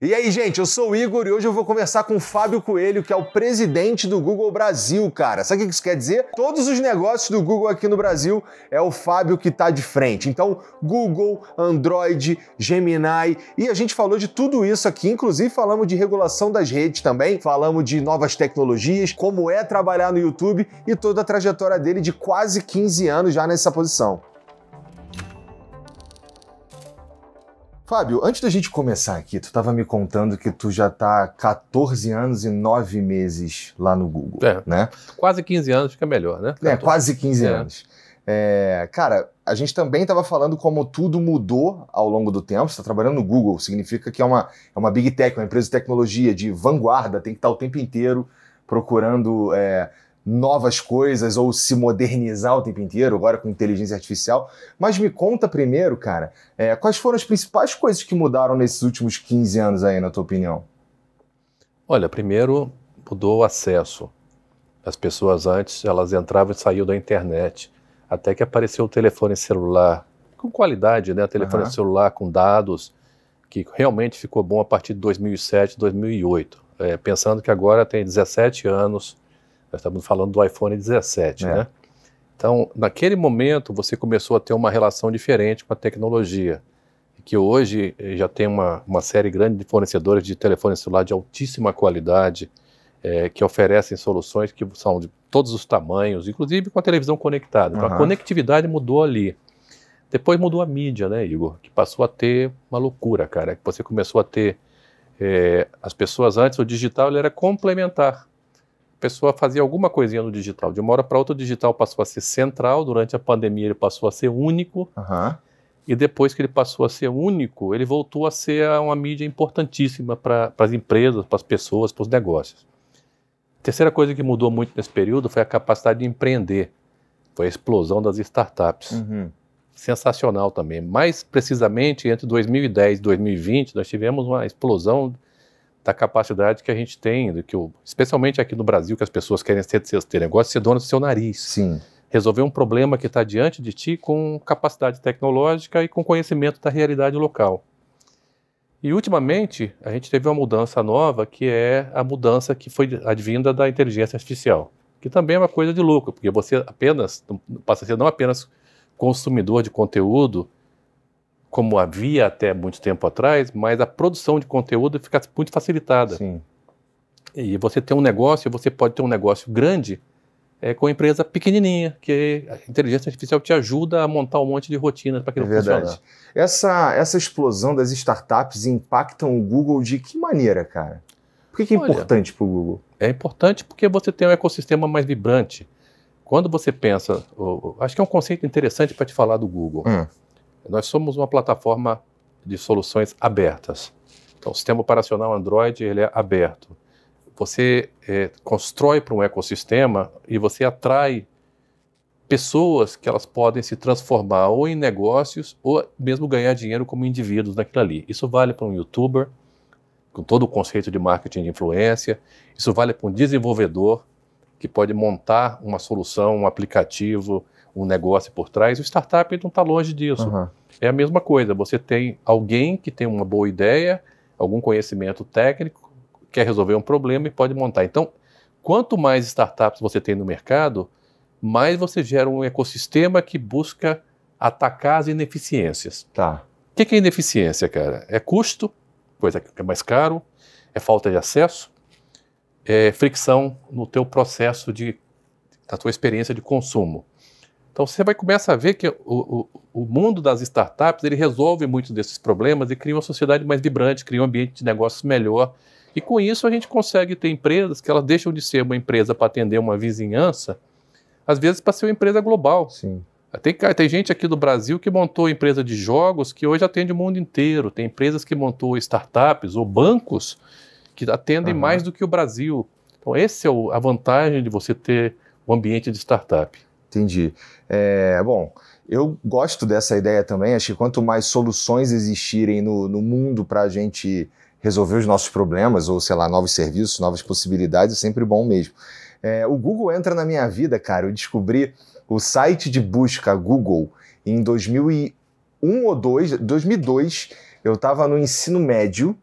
E aí, gente, eu sou o Igor e hoje eu vou conversar com o Fábio Coelho, que é o presidente do Google Brasil, cara. Sabe o que isso quer dizer? Todos os negócios do Google aqui no Brasil é o Fábio que tá de frente. Então, Google, Android, Gemini, e a gente falou de tudo isso aqui, inclusive falamos de regulação das redes também, falamos de novas tecnologias, como é trabalhar no YouTube e toda a trajetória dele de quase 15 anos já nessa posição. Fábio, antes da gente começar aqui, tu estava me contando que tu já tá 14 anos e 9 meses lá no Google, né? Quase 15 anos fica melhor, né? Quase 15 anos. Cara, a gente também estava falando como tudo mudou ao longo do tempo. Você está trabalhando no Google, significa que é uma Big Tech, uma empresa de tecnologia de vanguarda, tem que estar o tempo inteiro procurando novas coisas ou se modernizar o tempo inteiro, agora com inteligência artificial. Mas me conta primeiro, cara, quais foram as principais coisas que mudaram nesses últimos 15 anos aí, na tua opinião? Olha, primeiro mudou o acesso. As pessoas antes, elas entravam e saíam da internet, até que apareceu o telefone celular, com qualidade, né? Telefone celular com dados, que realmente ficou bom a partir de 2007, 2008. Pensando que agora tem 17 anos, nós estamos falando do iPhone 17, né? Então, naquele momento, você começou a ter uma relação diferente com a tecnologia, que hoje já tem uma série grande de fornecedores de telefone celular de altíssima qualidade, que oferecem soluções que são de todos os tamanhos, inclusive com a televisão conectada. Então, a conectividade mudou ali. Depois mudou a mídia, né, Igor? Que passou a ter uma loucura, cara. Que você começou a ter... as pessoas antes, o digital ele era complementar. A pessoa fazia alguma coisinha no digital. De uma hora para outra, o digital passou a ser central. Durante a pandemia, ele passou a ser único. E depois que ele passou a ser único, ele voltou a ser uma mídia importantíssima para as empresas, para as pessoas, para os negócios. A terceira coisa que mudou muito nesse período foi a capacidade de empreender. Foi a explosão das startups. Sensacional também. Mais precisamente, entre 2010 e 2020, nós tivemos uma explosão da capacidade que a gente tem, especialmente aqui no Brasil, que as pessoas querem ter negócio, ser dono do seu nariz. Sim. Resolver um problema que está diante de ti com capacidade tecnológica e com conhecimento da realidade local. E, ultimamente, a gente teve uma mudança nova, que é a mudança que foi advinda da inteligência artificial, que também é uma coisa de louco, porque você passa a ser não apenas consumidor de conteúdo, como havia até muito tempo atrás, mas a produção de conteúdo fica muito facilitada. Sim. E você tem um negócio, você pode ter um negócio grande com empresa pequenininha, que a inteligência artificial te ajuda a montar um monte de rotinas para aquilo funcionar. Essa explosão das startups impactam o Google de que maneira, cara? Por que é importante para o Google? É importante porque você tem um ecossistema mais vibrante. Quando você pensa... acho que é um conceito interessante para te falar do Google. Nós somos uma plataforma de soluções abertas. Então, o sistema operacional Android ele é aberto. Você constrói para um ecossistema e você atrai pessoas que elas podem se transformar ou em negócios ou mesmo ganhar dinheiro como indivíduos naquilo ali. Isso vale para um YouTuber, com todo o conceito de marketing de influência. Isso vale para um desenvolvedor que pode montar uma solução, um aplicativo, um negócio por trás. O startup não está longe disso. É a mesma coisa. Você tem alguém que tem uma boa ideia, algum conhecimento técnico, quer resolver um problema e pode montar. Então, quanto mais startups você tem no mercado, mais você gera um ecossistema que busca atacar as ineficiências. O que é ineficiência, cara? É custo, coisa que é mais caro, é falta de acesso, é fricção no teu processo da tua experiência de consumo. Então você vai começar a ver que o mundo das startups ele resolve muitos desses problemas e cria uma sociedade mais vibrante, cria um ambiente de negócios melhor. E com isso a gente consegue ter empresas que elas deixam de ser uma empresa para atender uma vizinhança, às vezes para ser uma empresa global. Sim. Tem gente aqui do Brasil que montou empresa de jogos que hoje atende o mundo inteiro. Tem empresas que montou startups ou bancos que atendem mais do que o Brasil. Então essa é a vantagem de você ter um ambiente de startup. Entendi. Bom, eu gosto dessa ideia também. Acho que quanto mais soluções existirem no mundo para a gente resolver os nossos problemas, ou sei lá, novos serviços, novas possibilidades, é sempre bom mesmo. O Google entra na minha vida, cara. Eu descobri o site de busca Google em 2001 ou 2002. Eu estava no ensino médio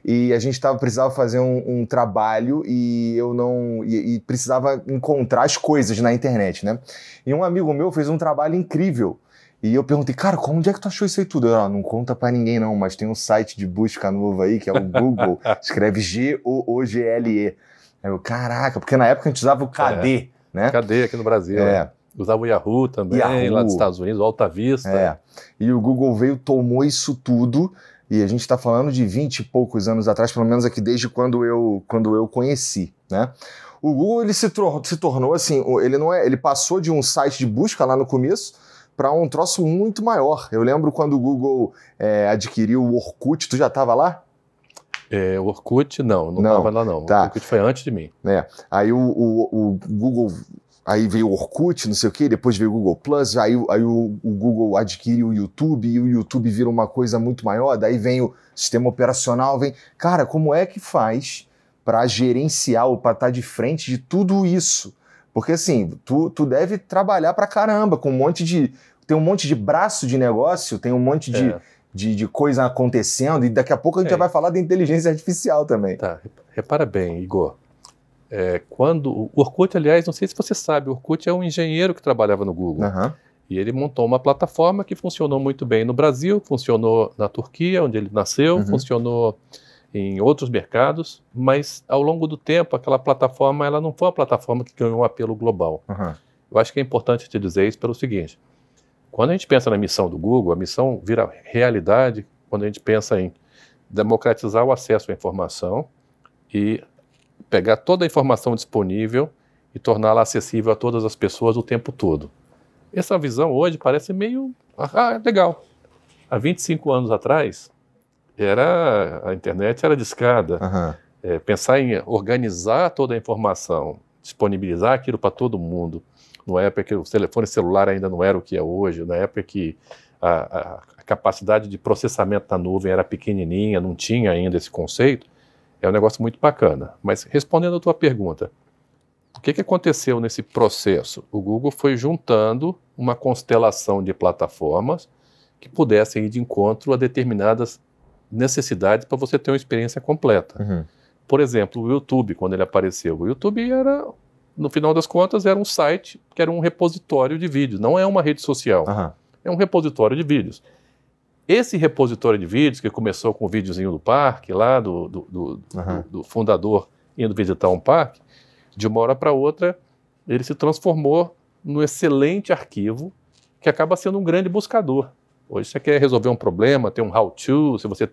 e a gente precisava fazer um trabalho e eu não... E precisava encontrar as coisas na internet, né? E um amigo meu fez um trabalho incrível. E eu perguntei, cara, onde é que tu achou isso aí tudo? Não conta pra ninguém não, mas tem um site de busca novo aí, que é o Google, escreve Google. Aí eu, caraca, porque na época a gente usava o KD, né? KD aqui no Brasil. Usava o Yahoo também, lá dos Estados Unidos, o Alta Vista. E o Google veio, tomou isso tudo, e a gente está falando de 20 e poucos anos atrás, pelo menos aqui desde quando eu conheci, né? O Google, ele se tornou assim, ele passou de um site de busca lá no começo para um troço muito maior. Eu lembro quando o Google adquiriu o Orkut, tu já estava lá? O Orkut, não estava lá não. Tá. O Orkut foi antes de mim. Aí o Google... Aí veio o Orkut, não sei o quê, depois veio o Google Plus, aí o Google adquire o YouTube, e o YouTube vira uma coisa muito maior, daí vem o sistema operacional, Cara, como é que faz para gerenciar ou para estar de frente de tudo isso? Porque assim, tu deve trabalhar pra caramba, com tem um monte de braço de negócio, tem um monte de coisa acontecendo, e daqui a pouco a gente já vai falar da inteligência artificial também. Tá, repara bem, Igor. Quando o Orkut, aliás, não sei se você sabe, o Orkut é um engenheiro que trabalhava no Google. E ele montou uma plataforma que funcionou muito bem no Brasil, funcionou na Turquia, onde ele nasceu, funcionou em outros mercados, mas ao longo do tempo aquela plataforma ela não foi uma plataforma que ganhou um apelo global. Eu acho que é importante te dizer isso pelo seguinte: quando a gente pensa na missão do Google, a missão vira realidade quando a gente pensa em democratizar o acesso à informação e pegar toda a informação disponível e torná-la acessível a todas as pessoas o tempo todo. Essa visão hoje parece meio... legal. Há 25 anos atrás, a internet era discada. Pensar em organizar toda a informação, disponibilizar aquilo para todo mundo, na época que o telefone celular ainda não era o que é hoje, na época que a capacidade de processamento na nuvem era pequenininha, não tinha ainda esse conceito, é um negócio muito bacana. Mas respondendo a tua pergunta, o que aconteceu nesse processo? O Google foi juntando uma constelação de plataformas que pudessem ir de encontro a determinadas necessidades para você ter uma experiência completa. Por exemplo, o YouTube, quando ele apareceu. O YouTube era, no final das contas, era um site que era um repositório de vídeos, não é uma rede social. É um repositório de vídeos. Esse repositório de vídeos, que começou com o videozinho do parque, lá do fundador indo visitar um parque, de uma hora para outra, ele se transformou num excelente arquivo que acaba sendo um grande buscador. Hoje você quer resolver um problema, tem um how-to, se você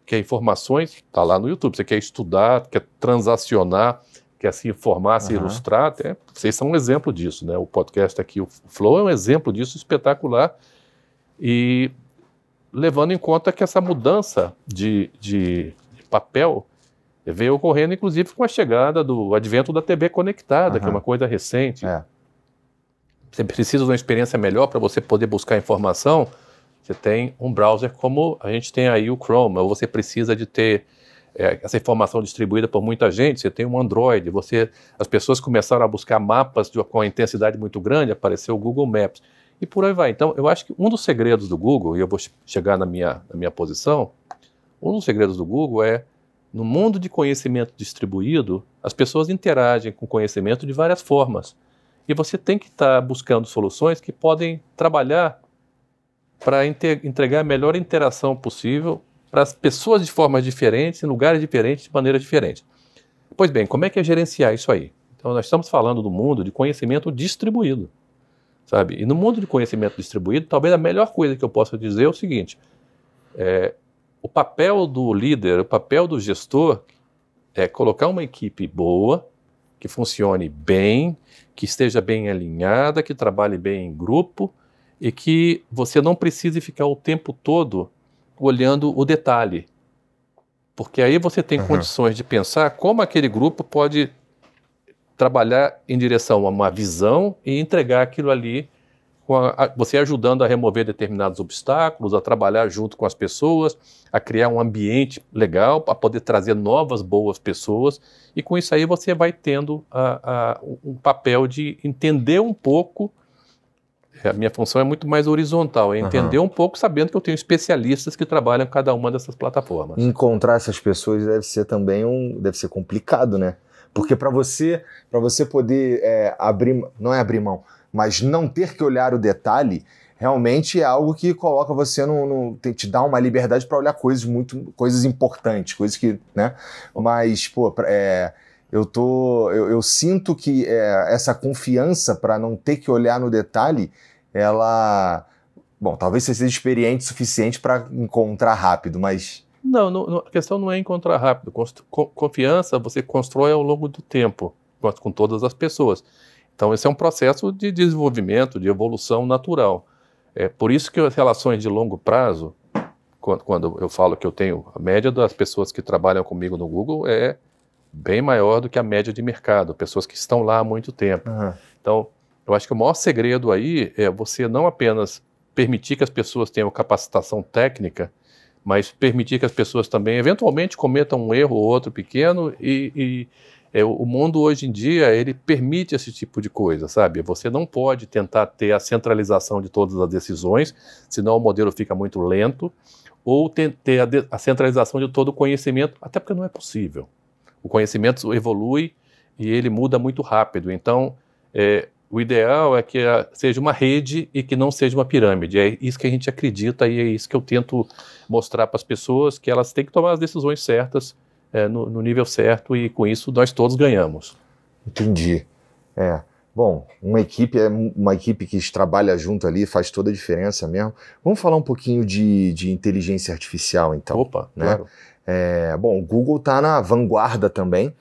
quer informações, está lá no YouTube. Você quer estudar, quer transacionar, quer se informar, se ilustrar, vocês são um exemplo disso, né? O podcast aqui, o Flow, é um exemplo disso espetacular. E levando em conta que essa mudança de papel veio ocorrendo, inclusive, com a chegada do advento da TV conectada, que é uma coisa recente. Você precisa de uma experiência melhor para você poder buscar informação, você tem um browser como a gente tem aí o Chrome, ou você precisa de ter essa informação distribuída por muita gente, você tem um Android, as pessoas começaram a buscar mapas com uma intensidade muito grande, apareceu o Google Maps. E por aí vai. Então, eu acho que um dos segredos do Google, e eu vou chegar na minha posição, um dos segredos do Google é, no mundo de conhecimento distribuído, as pessoas interagem com conhecimento de várias formas. E você tem que estar buscando soluções que podem trabalhar para entregar a melhor interação possível para as pessoas de formas diferentes, em lugares diferentes, de maneira diferente. Pois bem, como é que é gerenciar isso aí? Então, nós estamos falando do mundo de conhecimento distribuído. Sabe? E no mundo de conhecimento distribuído, talvez a melhor coisa que eu possa dizer é o seguinte: o papel do líder, o papel do gestor é colocar uma equipe boa, que funcione bem, que esteja bem alinhada, que trabalhe bem em grupo e que você não precise ficar o tempo todo olhando o detalhe. Porque aí você tem condições de pensar como aquele grupo pode trabalhar em direção a uma visão e entregar aquilo ali, você ajudando a remover determinados obstáculos, a trabalhar junto com as pessoas, a criar um ambiente legal para poder trazer novas, boas pessoas, e com isso aí você vai tendo um papel de entender um pouco A minha função é muito mais horizontal, é entender um pouco sabendo que eu tenho especialistas que trabalham em cada uma dessas plataformas. Encontrar essas pessoas deve ser também deve ser complicado, né? Porque para você poder não é abrir mão, mas não ter que olhar o detalhe, realmente é algo que coloca você te dá uma liberdade para olhar coisas importantes, coisas que, né? Mas, pô, eu sinto que essa confiança para não ter que olhar no detalhe, bom, talvez você seja experiente o suficiente para encontrar rápido, mas... Não, a questão não é encontrar rápido. Confiança você constrói ao longo do tempo, com todas as pessoas. Então, esse é um processo de desenvolvimento, de evolução natural. É por isso que as relações de longo prazo, quando eu falo que eu tenho a média das pessoas que trabalham comigo no Google é bem maior do que a média de mercado, pessoas que estão lá há muito tempo. Então, eu acho que o maior segredo aí é você não apenas permitir que as pessoas tenham capacitação técnica, mas permitir que as pessoas também, eventualmente, cometam um erro ou outro pequeno o mundo hoje em dia, ele permite esse tipo de coisa, sabe? Você não pode tentar ter a centralização de todas as decisões, senão o modelo fica muito lento, ou ter a centralização de todo o conhecimento, até porque não é possível. O conhecimento evolui e ele muda muito rápido. Então, o ideal é que seja uma rede e que não seja uma pirâmide. É isso que a gente acredita e é isso que eu tento mostrar para as pessoas, que elas têm que tomar as decisões certas, no nível certo, e com isso nós todos ganhamos. Entendi. Bom, uma equipe que trabalha junto ali faz toda a diferença mesmo. Vamos falar um pouquinho de inteligência artificial, então. Opa, né? Claro. Bom, o Google está na vanguarda também.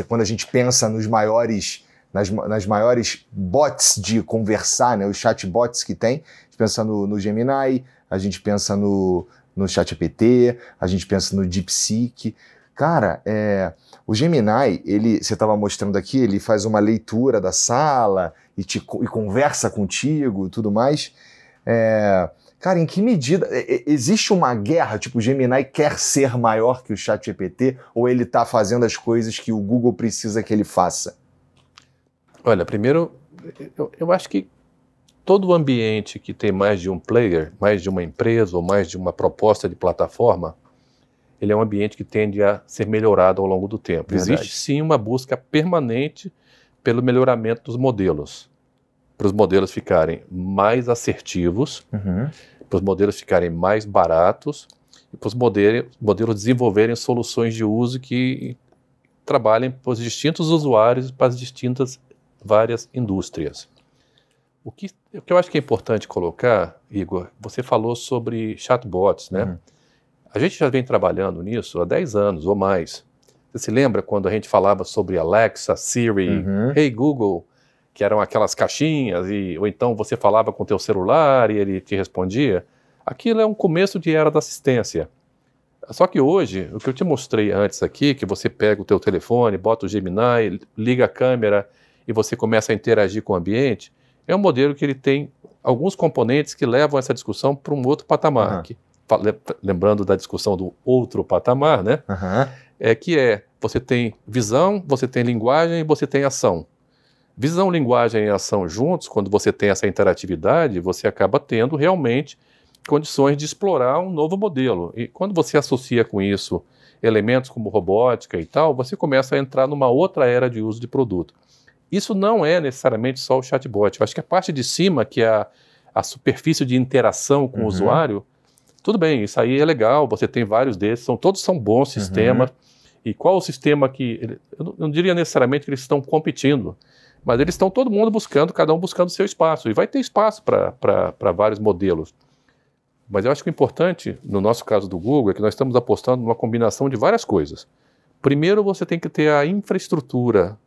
Quando a gente pensa nas maiores bots de conversar, né, os chatbots que tem, a gente pensa no Gemini, a gente pensa no ChatGPT, a gente pensa no DeepSeek. Cara, o Gemini, você estava mostrando aqui, ele faz uma leitura da sala e conversa contigo e tudo mais. Cara, em que medida existe uma guerra? Tipo, o Gemini quer ser maior que o ChatGPT ou ele está fazendo as coisas que o Google precisa que ele faça? Olha, primeiro, eu acho que todo ambiente que tem mais de um player, mais de uma empresa ou mais de uma proposta de plataforma, ele é um ambiente que tende a ser melhorado ao longo do tempo. Verdade. Existe sim uma busca permanente pelo melhoramento dos modelos, para os modelos ficarem mais assertivos, para os modelos ficarem mais baratos e para os modelos desenvolverem soluções de uso que trabalhem para os distintos usuários, para as distintas várias indústrias. O que eu acho que é importante colocar, Igor, você falou sobre chatbots, né? A gente já vem trabalhando nisso há 10 anos ou mais. Você se lembra quando a gente falava sobre Alexa, Siri, Hey Google, que eram aquelas caixinhas, ou então você falava com o teu celular e ele te respondia? Aquilo é um começo de era da assistência. Só que hoje, o que eu te mostrei antes aqui, que você pega o teu telefone, bota o Gemini, liga a câmera e você começa a interagir com o ambiente, é um modelo que ele tem alguns componentes que levam essa discussão para um outro patamar. Lembrando da discussão do outro patamar, né? Você tem visão, você tem linguagem e você tem ação. Visão, linguagem e ação juntos, quando você tem essa interatividade, você acaba tendo realmente condições de explorar um novo modelo. E quando você associa com isso elementos como robótica e tal, você começa a entrar numa outra era de uso de produto. Isso não é necessariamente só o chatbot. Eu acho que a parte de cima, que é a superfície de interação com o usuário, tudo bem, isso aí é legal, você tem vários desses, todos são bons sistemas. E qual o sistema que... Eu não diria necessariamente que eles estão competindo, mas eles estão todo mundo buscando, cada um buscando o seu espaço. E vai ter espaço para vários modelos. Mas eu acho que o importante, no nosso caso do Google, é que nós estamos apostando numa combinação de várias coisas. Primeiro, você tem que ter a infraestrutura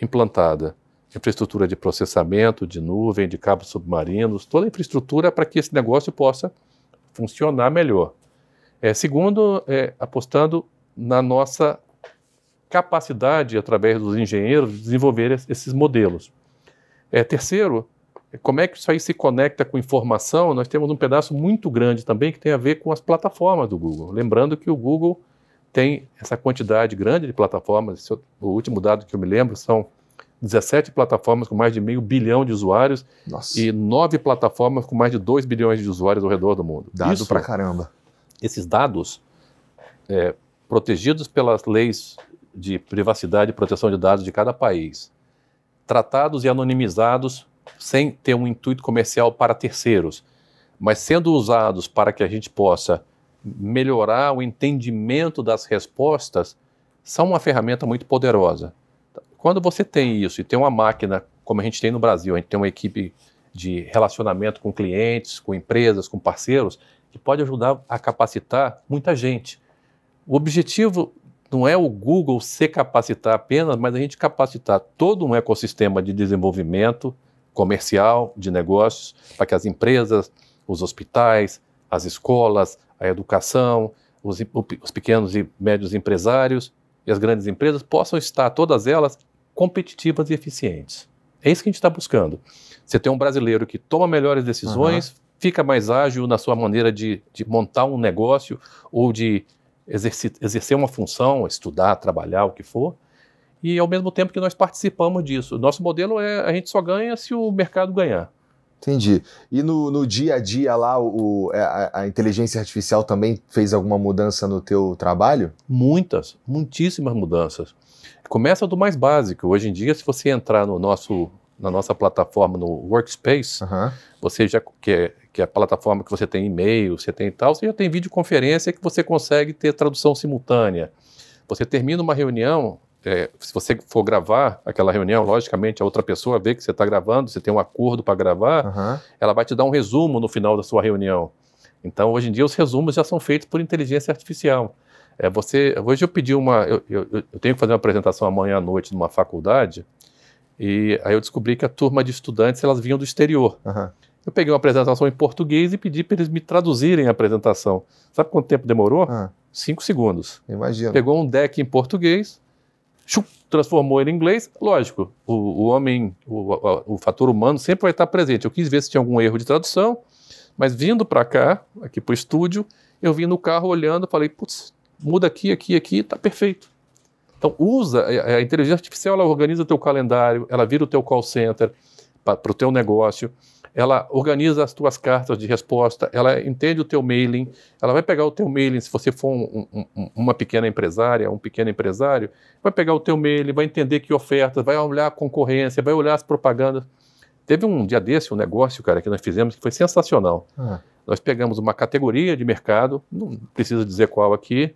implantada. Infraestrutura de processamento, de nuvem, de cabos submarinos, toda a infraestrutura para que esse negócio possa funcionar melhor. Segundo, apostando na nossa capacidade, através dos engenheiros, de desenvolver esses modelos. Terceiro, como é que isso aí se conecta com informação? Nós temos um pedaço muito grande também que tem a ver com as plataformas do Google. Lembrando que o Google tem essa quantidade grande de plataformas, o último dado que eu me lembro são 17 plataformas com mais de 500 bilhão de usuários. Nossa. E 9 plataformas com mais de 2 bilhões de usuários ao redor do mundo. Dado pra caramba. Esses dados, protegidos pelas leis de privacidade e proteção de dados de cada país, tratados e anonimizados sem ter um intuito comercial para terceiros, mas sendo usados para que a gente possa melhorar o entendimento das respostas, são uma ferramenta muito poderosa. Quando você tem isso e tem uma máquina, como a gente tem no Brasil, a gente tem uma equipe de relacionamento com clientes, com empresas, com parceiros, que pode ajudar a capacitar muita gente. O objetivo não é o Google se capacitar apenas, mas a gente capacitar todo um ecossistema de desenvolvimento comercial, de negócios, para que as empresas, os hospitais, as escolas, a educação, os pequenos e médios empresários e as grandes empresas possam estar, todas elas, competitivas e eficientes. É isso que a gente está buscando. Você tem um brasileiro que toma melhores decisões, fica mais ágil na sua maneira de montar um negócio ou de exercer uma função, estudar, trabalhar, o que for, e ao mesmo tempo que nós participamos disso. Nosso modelo a gente só ganha se o mercado ganhar. Entendi. E no dia a dia lá, a inteligência artificial também fez alguma mudança no teu trabalho? Muitíssimas mudanças. Começa do mais básico. Hoje em dia, se você entrar na nossa plataforma, no Workspace, você já que é a plataforma que você tem e-mail, você tem tal, você já tem videoconferência que você consegue ter tradução simultânea. Você termina uma reunião, se você for gravar aquela reunião, logicamente a outra pessoa vê que você está gravando, você tem um acordo para gravar, ela vai te dar um resumo no final da sua reunião. Então, hoje em dia, os resumos já são feitos por inteligência artificial. Hoje eu pedi eu tenho que fazer uma apresentação amanhã à noite numa faculdade, e aí eu descobri que a turma de estudantes, elas vinham do exterior. Eu peguei uma apresentação em português e pedi para eles me traduzirem a apresentação. Sabe quanto tempo demorou? 5 segundos. Imagina. Pegou um deck em português, transformou ele em inglês. Lógico, o homem, o fator humano sempre vai estar presente. Eu quis ver se tinha algum erro de tradução, mas vindo para cá, aqui para o estúdio, eu vim no carro olhando e falei, putz, muda aqui, tá perfeito. Então a inteligência artificial, ela organiza o teu calendário, ela vira o teu call center para o teu negócio, ela organiza as tuas cartas de resposta, ela entende o teu mailing, ela vai pegar o teu mailing, se você for uma pequena empresária, um pequeno empresário, vai pegar o teu mailing, vai entender que ofertas, vai olhar a concorrência, vai olhar as propagandas. Teve um dia desse, um negócio, cara, que nós fizemos que foi sensacional. Nós pegamos uma categoria de mercado, não precisa dizer qual aqui,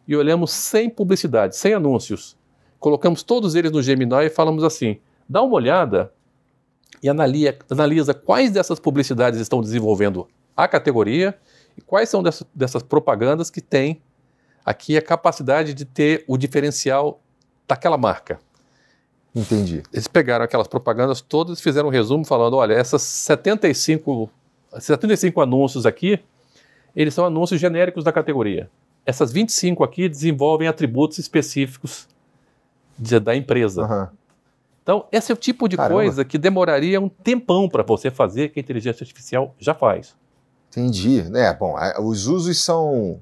e olhamos 100 publicidades, 100 anúncios. Colocamos todos eles no Gemini e falamos assim, dá uma olhada e analisa quais dessas publicidades estão desenvolvendo a categoria e quais são dessas propagandas que têm aqui a capacidade de ter o diferencial daquela marca. Entendi. Eles pegaram aquelas propagandas todas e fizeram um resumo falando, olha, essas 75 anúncios aqui, eles são anúncios genéricos da categoria. Essas 25 aqui desenvolvem atributos específicos da empresa. Então, esse é o tipo de coisa que demoraria um tempão para você fazer, que a inteligência artificial já faz. Entendi. Bom, os usos são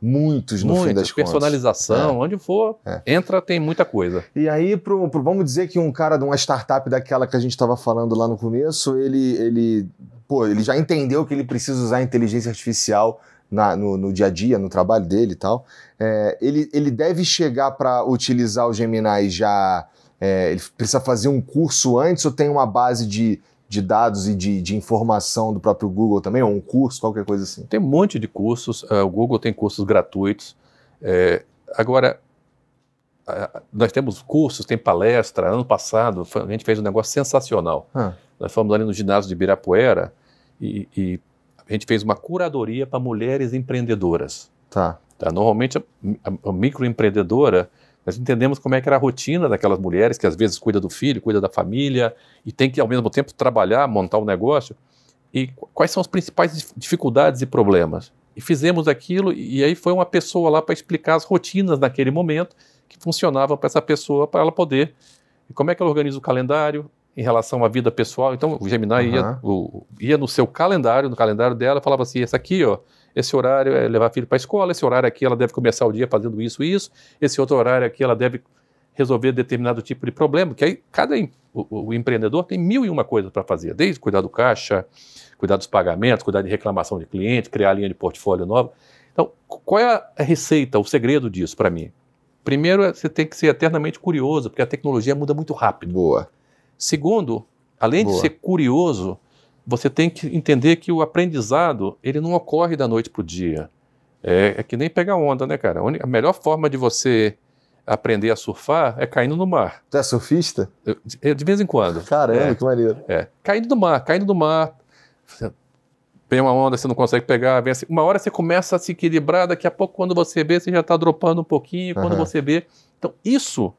muitos no fim das contas. Personalização, onde for, entra, tem muita coisa. E aí, vamos dizer que um cara de uma startup daquela que a gente estava falando lá no começo, ele já entendeu que ele precisa usar a inteligência artificial no dia a dia, no trabalho dele e tal. Ele deve chegar para utilizar o Gemini já... ele precisa fazer um curso antes ou tem uma base de dados e de informação do próprio Google também, ou um curso, qualquer coisa assim? Tem um monte de cursos, o Google tem cursos gratuitos. Agora, nós temos cursos, tem palestra. Ano passado, a gente fez um negócio sensacional. Nós fomos ali no ginásio de Ibirapuera e a gente fez uma curadoria para mulheres empreendedoras. Normalmente, a microempreendedora, nós entendemos como é que era a rotina daquelas mulheres que às vezes cuida do filho, cuida da família e tem que ao mesmo tempo trabalhar, montar um negócio. E quais são as principais dificuldades e problemas? E fizemos aquilo e aí foi uma pessoa lá para explicar as rotinas naquele momento que funcionavam para essa pessoa, para ela poder. E como é que ela organiza o calendário em relação à vida pessoal? Então o Gemini ia no seu calendário, no calendário dela, falava assim, esse aqui, ó, esse horário é levar filho para a escola, esse horário aqui ela deve começar o dia fazendo isso e isso, esse outro horário aqui ela deve resolver determinado tipo de problema, que aí o empreendedor tem 1001 coisas para fazer, desde cuidar do caixa, cuidar dos pagamentos, cuidar de reclamação de cliente, criar linha de portfólio nova. Então, qual é a receita, o segredo disso para mim? Primeiro, você tem que ser eternamente curioso, porque a tecnologia muda muito rápido. Boa. Segundo, além de ser curioso, você tem que entender que o aprendizado, ele não ocorre da noite para o dia. É que nem pegar onda, né, cara? A melhor forma de você aprender a surfar é caindo no mar. Tu é surfista? De vez em quando. Caramba, que maneiro. Caindo no mar. Você vem uma onda, você não consegue pegar. Uma hora você começa a se equilibrar, daqui a pouco, quando você vê, você já está dropando um pouquinho. Quando você vê... Então, isso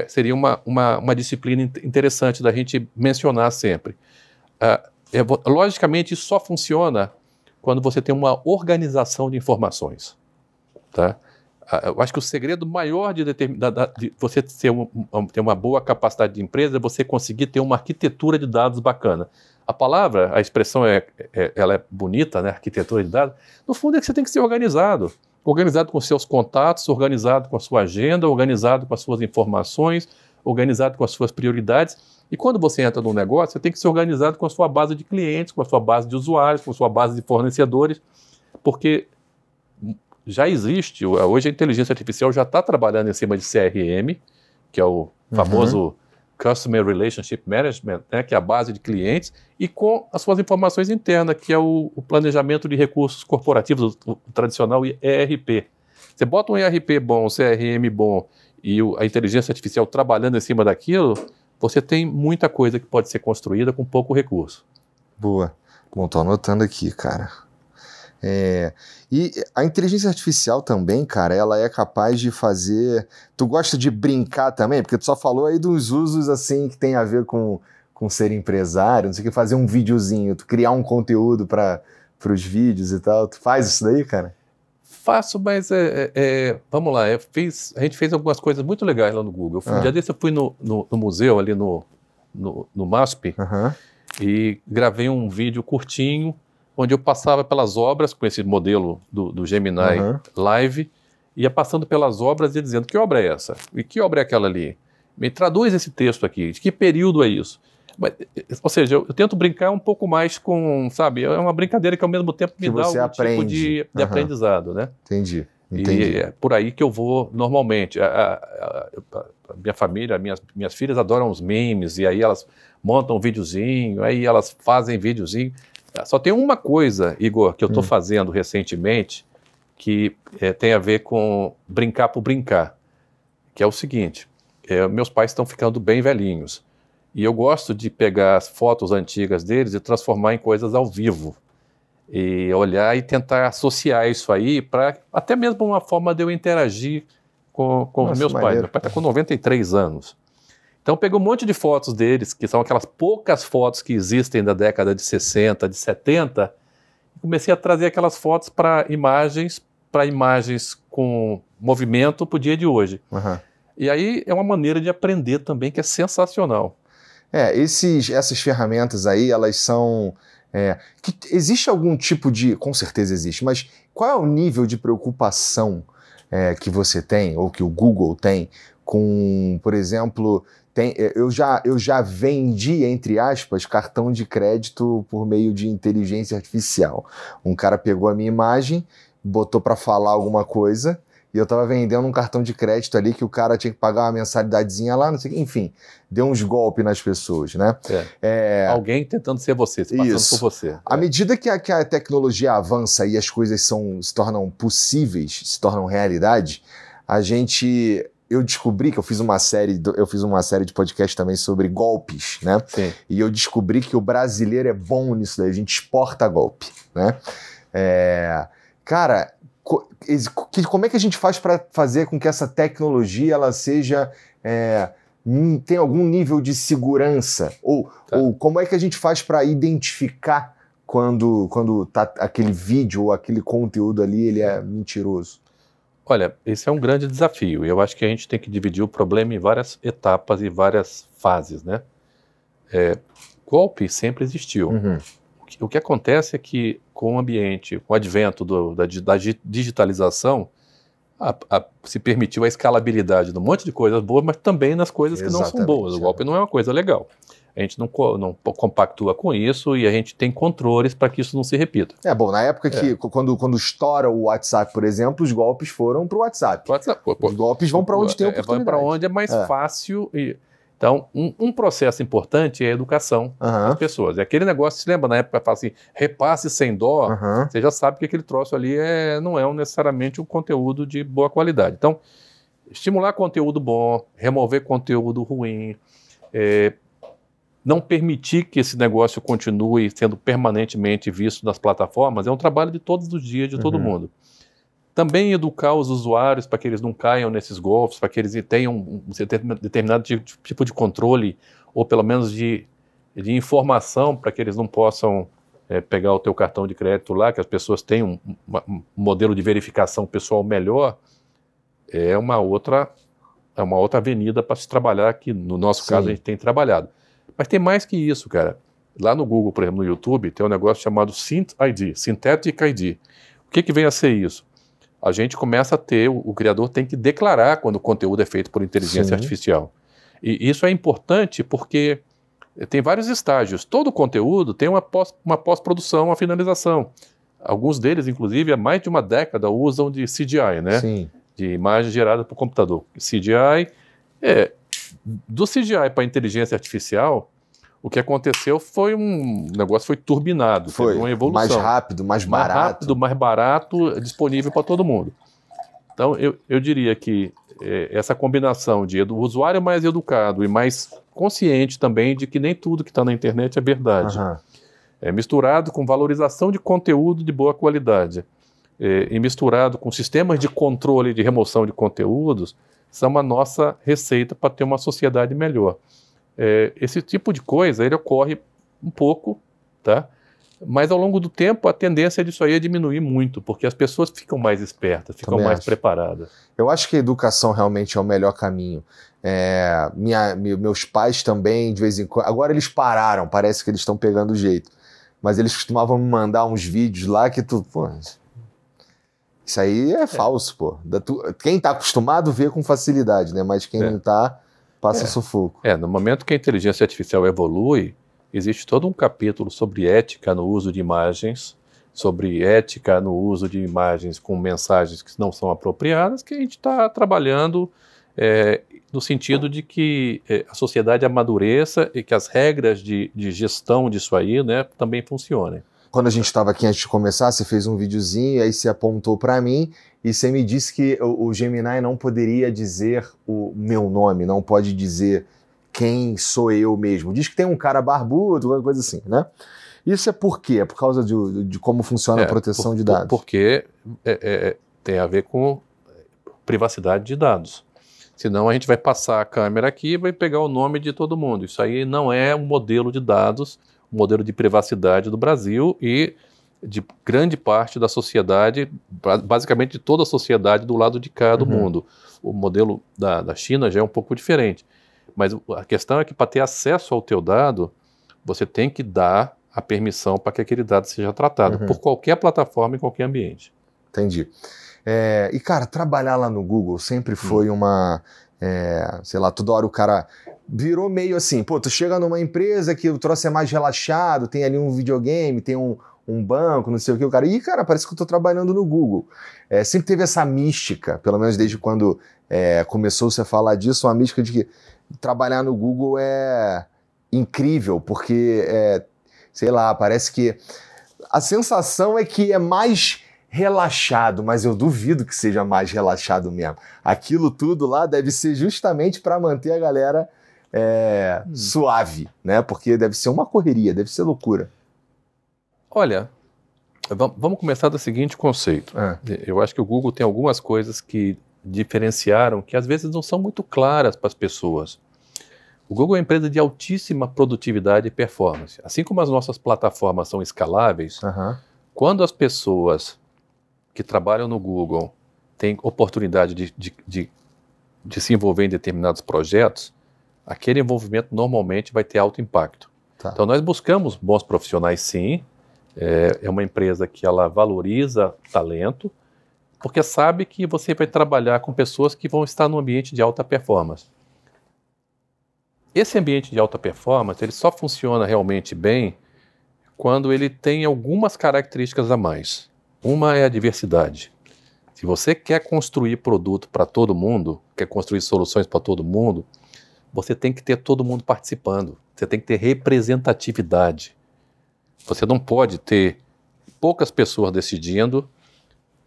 seria uma disciplina interessante da gente mencionar sempre. Logicamente, isso só funciona quando você tem uma organização de informações. Tá? Eu acho que o segredo maior de você ter uma boa capacidade de empresa é você conseguir ter uma arquitetura de dados bacana. A expressão ela é bonita, né? Arquitetura de dados. No fundo é que você tem que ser organizado. Organizado com seus contatos, organizado com a sua agenda, organizado com as suas informações, organizado com as suas prioridades. E quando você entra num negócio, você tem que ser organizado com a sua base de clientes, com a sua base de usuários, com a sua base de fornecedores, porque já existe, hoje a inteligência artificial já está trabalhando em cima de CRM, que é o famoso Customer Relationship Management, né, que é a base de clientes, e com as suas informações internas, que é o planejamento de recursos corporativos, o tradicional ERP. Você bota um ERP bom, um CRM bom, e a inteligência artificial trabalhando em cima daquilo, você tem muita coisa que pode ser construída com pouco recurso. Boa. Bom, tô anotando aqui, cara. E a inteligência artificial também, cara, ela é capaz de fazer... Tu gosta de brincar também? Porque tu só falou aí dos usos, assim, que tem a ver com ser empresário, não sei o que, fazer um videozinho, tu criar um conteúdo para os vídeos e tal. Tu faz isso daí, cara? Faço, mas vamos lá, a gente fez algumas coisas muito legais lá no Google. Um dia desse eu fui no museu, ali no MASP, e gravei um vídeo curtinho, onde eu passava pelas obras com esse modelo do Gemini Live, ia passando pelas obras e dizendo, que obra é essa? E que obra é aquela ali? Me traduz esse texto aqui, de que período é isso? Mas, ou seja, eu tento brincar um pouco mais com, sabe, é uma brincadeira que ao mesmo tempo me dá algum tipo de aprendizado, né? Entendi. E é por aí que eu vou normalmente. A minha família, minhas filhas adoram os memes, e aí elas montam um videozinho, aí elas fazem videozinho. Só tem uma coisa, Igor, que eu estou fazendo recentemente, que tem a ver com brincar por brincar, que é o seguinte, meus pais estão ficando bem velhinhos, e eu gosto de pegar as fotos antigas deles e transformar em coisas ao vivo, e olhar e tentar associar isso aí para até mesmo uma forma de eu interagir com os meus pais. Meu pai está com 93 anos. Então eu peguei um monte de fotos deles, que são aquelas poucas fotos que existem da década de 60, de 70, e comecei a trazer aquelas fotos para imagens com movimento para o dia de hoje. E aí é uma maneira de aprender também que é sensacional. Essas ferramentas aí, elas são... existe algum tipo de... Com certeza existe, mas qual é o nível de preocupação que você tem, ou que o Google tem, com, por exemplo... eu já vendi, entre aspas, cartão de crédito por meio de inteligência artificial. Um cara pegou a minha imagem, botou para falar alguma coisa, e eu tava vendendo um cartão de crédito ali que o cara tinha que pagar uma mensalidadezinha lá, não sei o que, enfim, deu uns golpes nas pessoas, né? Alguém tentando ser você, se passando por você. À medida que a tecnologia avança e as coisas se tornam possíveis, se tornam realidade, eu descobri que eu fiz uma série de podcast também sobre golpes, né? Sim. E eu descobri que o brasileiro é bom nisso daí, a gente exporta golpe, né? Cara, como é que a gente faz para fazer com que essa tecnologia ela seja... tem algum nível de segurança? Ou como é que a gente faz para identificar quando tá aquele vídeo ou aquele conteúdo ali ele é mentiroso? Olha, esse é um grande desafio, e eu acho que a gente tem que dividir o problema em várias etapas e várias fases, né? Golpe sempre existiu. O que acontece é que com o ambiente, com o advento da digitalização, se permitiu a escalabilidade de um monte de coisas boas, mas também nas coisas que não são boas. O golpe não é uma coisa legal. A gente não compactua com isso e a gente tem controles para que isso não se repita. Bom, na época que, quando estoura o WhatsApp, por exemplo, os golpes foram para o WhatsApp. Os golpes vão para onde tem oportunidade. Vão para onde é mais fácil. Então, um processo importante é a educação das pessoas. É aquele negócio, se lembra na época, fala assim, repasse sem dó, você já sabe que aquele troço ali não é necessariamente um conteúdo de boa qualidade. Então, estimular conteúdo bom, remover conteúdo ruim, não permitir que esse negócio continue sendo permanentemente visto nas plataformas, é um trabalho de todos os dias, de todo mundo. Também educar os usuários para que eles não caiam nesses golpes, para que eles tenham um determinado tipo de controle, ou pelo menos de informação, para que eles não possam pegar o teu cartão de crédito lá, que as pessoas tenham um modelo de verificação pessoal melhor, é uma outra avenida para se trabalhar, que no nosso caso a gente tem trabalhado. Mas tem mais que isso, cara. Lá no Google, por exemplo, no YouTube, tem um negócio chamado SynthID, Synthetic ID. O que vem a ser isso? A gente começa a ter, o criador tem que declarar quando o conteúdo é feito por inteligência artificial. E isso é importante porque tem vários estágios. Todo conteúdo tem uma pós-produção, uma finalização. Alguns deles, inclusive, há mais de uma década usam de CGI, né? Sim. De imagem gerada por computador. CGI, do CGI para a inteligência artificial, o que aconteceu foi um negócio foi turbinado, foi uma evolução. Mais rápido, mais barato. Mais barato, disponível para todo mundo. Então, eu diria que essa combinação de usuário mais educado e mais consciente também de que nem tudo que está na internet é verdade, misturado com valorização de conteúdo de boa qualidade, e misturado com sistemas de controle de remoção de conteúdos, são a nossa receita para ter uma sociedade melhor. Esse tipo de coisa, ele ocorre um pouco, tá? Mas ao longo do tempo a tendência disso aí é diminuir muito, porque as pessoas ficam mais espertas, ficam mais preparadas. Eu acho que a educação realmente é o melhor caminho. Meus pais também, de vez em quando, agora eles pararam, parece que eles estão pegando o jeito, mas eles costumavam me mandar uns vídeos lá que isso aí é falso, pô. Quem tá acostumado vê com facilidade, né? Mas quem não tá, passa sufoco. No momento que a inteligência artificial evolui, existe todo um capítulo sobre ética no uso de imagens, sobre ética no uso de imagens com mensagens que não são apropriadas, que a gente está trabalhando no sentido de que a sociedade amadureça e que as regras de gestão disso aí, né, também funcionem. Quando a gente estava aqui antes de começar, você fez um videozinho, aí você apontou para mim e você me disse que o Gemini não poderia dizer o meu nome, não pode dizer quem sou eu mesmo. Diz que tem um cara barbudo, alguma coisa assim, né? Isso é por quê? É por causa de como funciona a proteção de dados? Porque tem a ver com privacidade de dados. Senão a gente vai passar a câmera aqui e vai pegar o nome de todo mundo. Isso aí não é um modelo de dados, um modelo de privacidade do Brasil e de grande parte da sociedade, basicamente de toda a sociedade do lado de cá do mundo. O modelo da China já é um pouco diferente. Mas a questão é que para ter acesso ao teu dado, você tem que dar a permissão para que aquele dado seja tratado por qualquer plataforma, em qualquer ambiente. Entendi. E, cara, trabalhar lá no Google sempre foi uma... sei lá, toda hora o cara virou meio assim, tu chega numa empresa que o troço é mais relaxado, tem ali um videogame, tem um banco, não sei o que, o cara, cara, parece que eu tô trabalhando no Google. Sempre teve essa mística, pelo menos desde quando começou-se a falar disso, uma mística de que trabalhar no Google é incrível, porque, sei lá, parece que a sensação é que é mais relaxado, mas eu duvido que seja mais relaxado mesmo. Aquilo tudo lá deve ser justamente para manter a galera suave, né? Porque deve ser uma correria, deve ser loucura. Olha, vamos começar do seguinte conceito. Eu acho que o Google tem algumas coisas que diferenciaram, que às vezes não são muito claras para as pessoas. O Google é uma empresa de altíssima produtividade e performance. Assim como as nossas plataformas são escaláveis, quando as pessoas que trabalham no Google têm oportunidade de se envolver em determinados projetos, aquele envolvimento normalmente vai ter alto impacto. Então nós buscamos bons profissionais, sim. É uma empresa que ela valoriza talento, porque sabe que você vai trabalhar com pessoas que vão estar num ambiente de alta performance. Esse ambiente de alta performance, ele só funciona realmente bem quando ele tem algumas características a mais. Uma é a diversidade. Se você quer construir produto para todo mundo, quer construir soluções para todo mundo, você tem que ter todo mundo participando. Você tem que ter representatividade. Você não pode ter poucas pessoas decidindo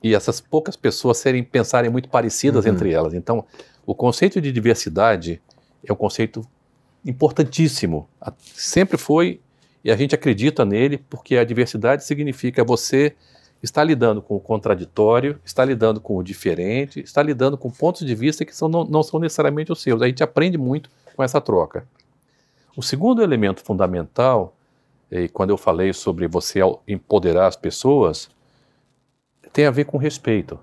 e essas poucas pessoas pensarem muito parecidas entre elas. Então, o conceito de diversidade é um conceito importantíssimo. Sempre foi, e a gente acredita nele, porque a diversidade significa você estar lidando com o contraditório, estar lidando com o diferente, estar lidando com pontos de vista que não são necessariamente os seus. A gente aprende muito com essa troca. O segundo elemento fundamental, quando eu falei sobre você empoderar as pessoas, tem a ver com respeito,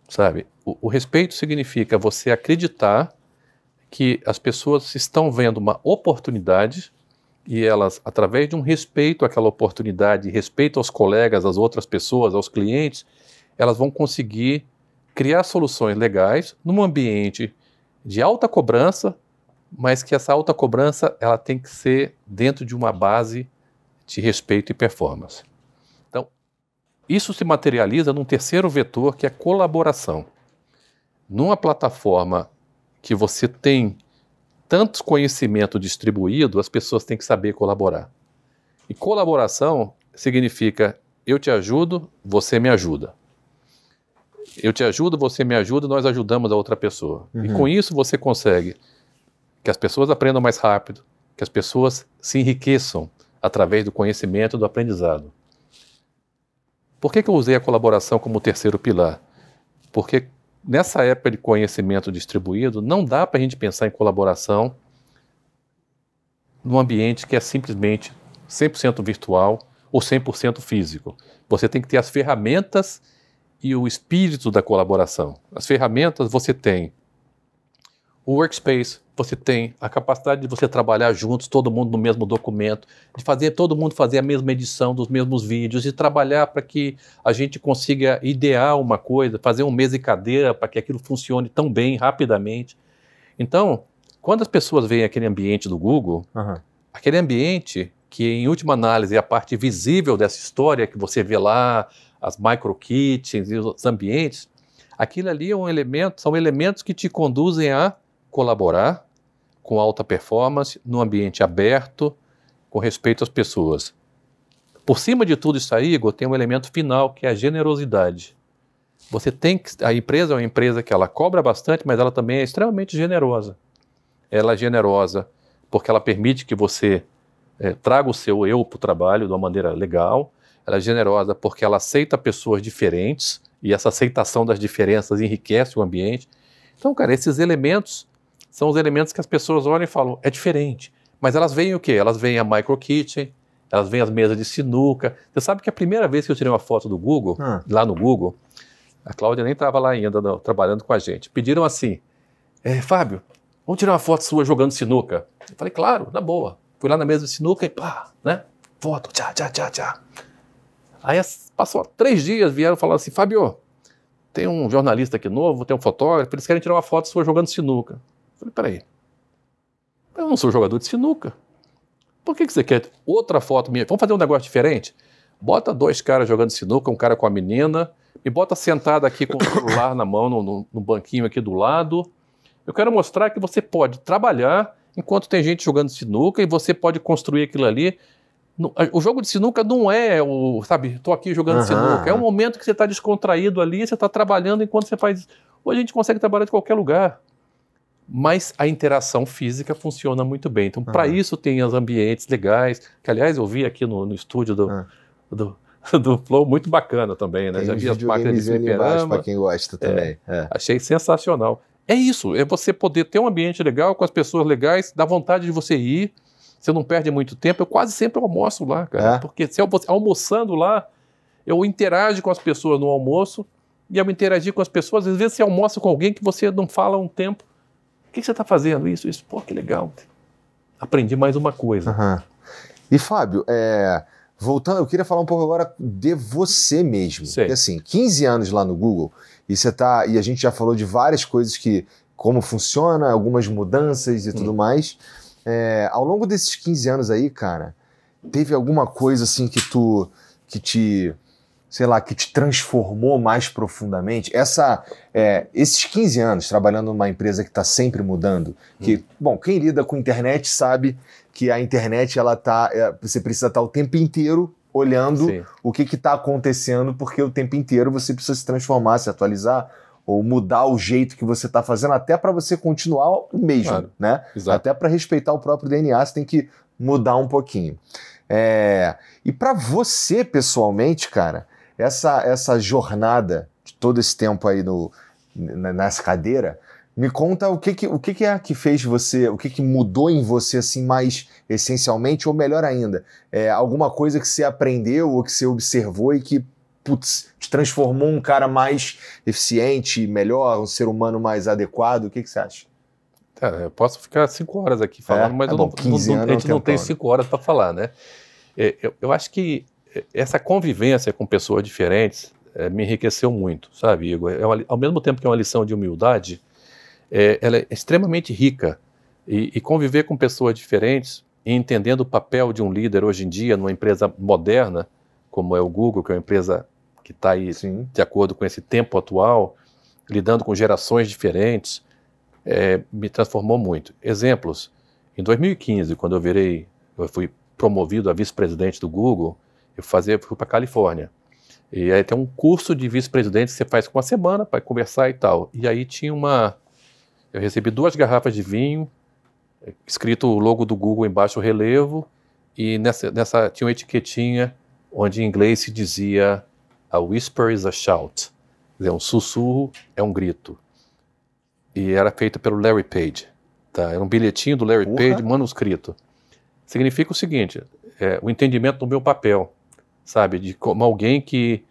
sabe? O respeito significa você acreditar que as pessoas estão vendo uma oportunidade e elas, através de um respeito àquela oportunidade, respeito aos colegas, às outras pessoas, aos clientes, elas vão conseguir criar soluções legais num ambiente de alta cobrança, mas que essa alta cobrança ela tem que ser dentro de uma base de respeito e performance. Então, isso se materializa num terceiro vetor, que é colaboração. Numa plataforma que você tem tanto conhecimento distribuído, as pessoas têm que saber colaborar. E colaboração significa eu te ajudo, você me ajuda. Eu te ajudo, você me ajuda, nós ajudamos a outra pessoa. E com isso você consegue que as pessoas aprendam mais rápido, que as pessoas se enriqueçam através do conhecimento e do aprendizado. Por que eu usei a colaboração como terceiro pilar? Porque nessa época de conhecimento distribuído, não dá para a gente pensar em colaboração num ambiente que é simplesmente 100% virtual ou 100% físico. Você tem que ter as ferramentas e o espírito da colaboração. As ferramentas você tem o workspace, você tem a capacidade de você trabalhar juntos, todo mundo no mesmo documento, de fazer todo mundo fazer a mesma edição dos mesmos vídeos, de trabalhar para que a gente consiga idear uma coisa, fazer um mesa e cadeira para que aquilo funcione tão bem, rapidamente. Então, quando as pessoas veem aquele ambiente do Google, aquele ambiente que, em última análise, é a parte visível dessa história, que você vê lá, as micro-kitchens e os ambientes, aquilo ali são elementos que te conduzem a colaborar com alta performance, num ambiente aberto, com respeito às pessoas. Por cima de tudo isso aí, Igor, tem um elemento final, que é a generosidade. A empresa é uma empresa que ela cobra bastante, mas ela também é extremamente generosa. Ela é generosa porque ela permite que você traga o seu eu para o trabalho de uma maneira legal. Ela é generosa porque ela aceita pessoas diferentes, e essa aceitação das diferenças enriquece o ambiente. Então, cara, esses elementos são os elementos que as pessoas olham e falam, é diferente. Mas elas veem o quê? Elas veem a micro kitchen, elas veem as mesas de sinuca. Você sabe que a primeira vez que eu tirei uma foto do Google, lá no Google, a Cláudia nem estava lá ainda, não, trabalhando com a gente. Pediram assim, Fábio, vamos tirar uma foto sua jogando sinuca? Eu falei, claro, na boa. Fui lá na mesa de sinuca e pá, né? Foto, tchá, tchá, tchá, tchá. Aí passou 3 dias, vieram falando assim, Fábio, tem um jornalista aqui novo, tem um fotógrafo, eles querem tirar uma foto sua jogando sinuca. Eu falei, peraí, eu não sou jogador de sinuca. Por que você quer outra foto minha? Vamos fazer um negócio diferente? Bota 2 caras jogando sinuca, um cara com a menina, me bota sentado aqui com o celular na mão, no banquinho aqui do lado. Eu quero mostrar que você pode trabalhar enquanto tem gente jogando sinuca e você pode construir aquilo ali. O jogo de sinuca não é tô aqui jogando sinuca. É um momento que você está descontraído ali, você está trabalhando enquanto você faz. Hoje a gente consegue trabalhar de qualquer lugar. Mas a interação física funciona muito bem. Então, para isso tem os ambientes legais, que aliás eu vi aqui no estúdio do Flow, muito bacana também, né? Tem já vi as máquinas de fliperama. Para quem gosta também. Achei sensacional. É isso, é você poder ter um ambiente legal, com as pessoas legais, dá vontade de você ir, você não perde muito tempo. Eu quase sempre almoço lá, cara, porque se eu almoçando lá, eu interajo com as pessoas no almoço, e ao interagir com as pessoas, às vezes você almoça com alguém que você não fala há um tempo. O que você está fazendo? Isso. Pô, que legal. Aprendi mais uma coisa. E Fábio, voltando, eu queria falar um pouco agora de você mesmo. Sei. Porque assim, 15 anos lá no Google, e a gente já falou de várias coisas como funciona, algumas mudanças e tudo mais. Ao longo desses 15 anos aí, cara, teve alguma coisa assim que te transformou mais profundamente? Esses 15 anos trabalhando numa empresa que está sempre mudando, quem lida com internet sabe que a internet, você precisa estar o tempo inteiro olhando Sim. o que está acontecendo, porque o tempo inteiro você precisa se transformar, se atualizar, ou mudar o jeito que você está fazendo, até para você continuar o mesmo, claro. Né? Exato. Até para respeitar o próprio DNA, você tem que mudar um pouquinho. E para você, pessoalmente, cara, essa jornada de todo esse tempo aí nessa cadeira, me conta o que é que fez você, o que mudou em você assim mais essencialmente, ou melhor ainda, alguma coisa que você aprendeu ou que você observou e que te transformou um cara mais eficiente, melhor, um ser humano mais adequado. O que você acha? Eu posso ficar 5 horas aqui falando, mas a gente não tem 5 horas para falar, né? Eu acho que essa convivência com pessoas diferentes me enriqueceu muito, sabe, Igor? Ao mesmo tempo que é uma lição de humildade, ela é extremamente rica. E conviver com pessoas diferentes e entendendo o papel de um líder hoje em dia numa empresa moderna, como é o Google, que é uma empresa que está aí Sim. de acordo com esse tempo atual, lidando com gerações diferentes, me transformou muito. Exemplos, em 2015, quando eu fui promovido a vice-presidente do Google, eu fui para a Califórnia. E aí tem um curso de vice-presidente que você faz com uma semana para conversar e tal. E aí eu recebi 2 garrafas de vinho, escrito o logo do Google embaixo, o relevo, e nessa tinha uma etiquetinha onde em inglês se dizia "A whisper is a shout", quer dizer, um sussurro é um grito. E era feito pelo Larry Page. Tá? Era um bilhetinho do Larry Page, manuscrito. Significa o seguinte, o entendimento do meu papel, sabe? De como alguém que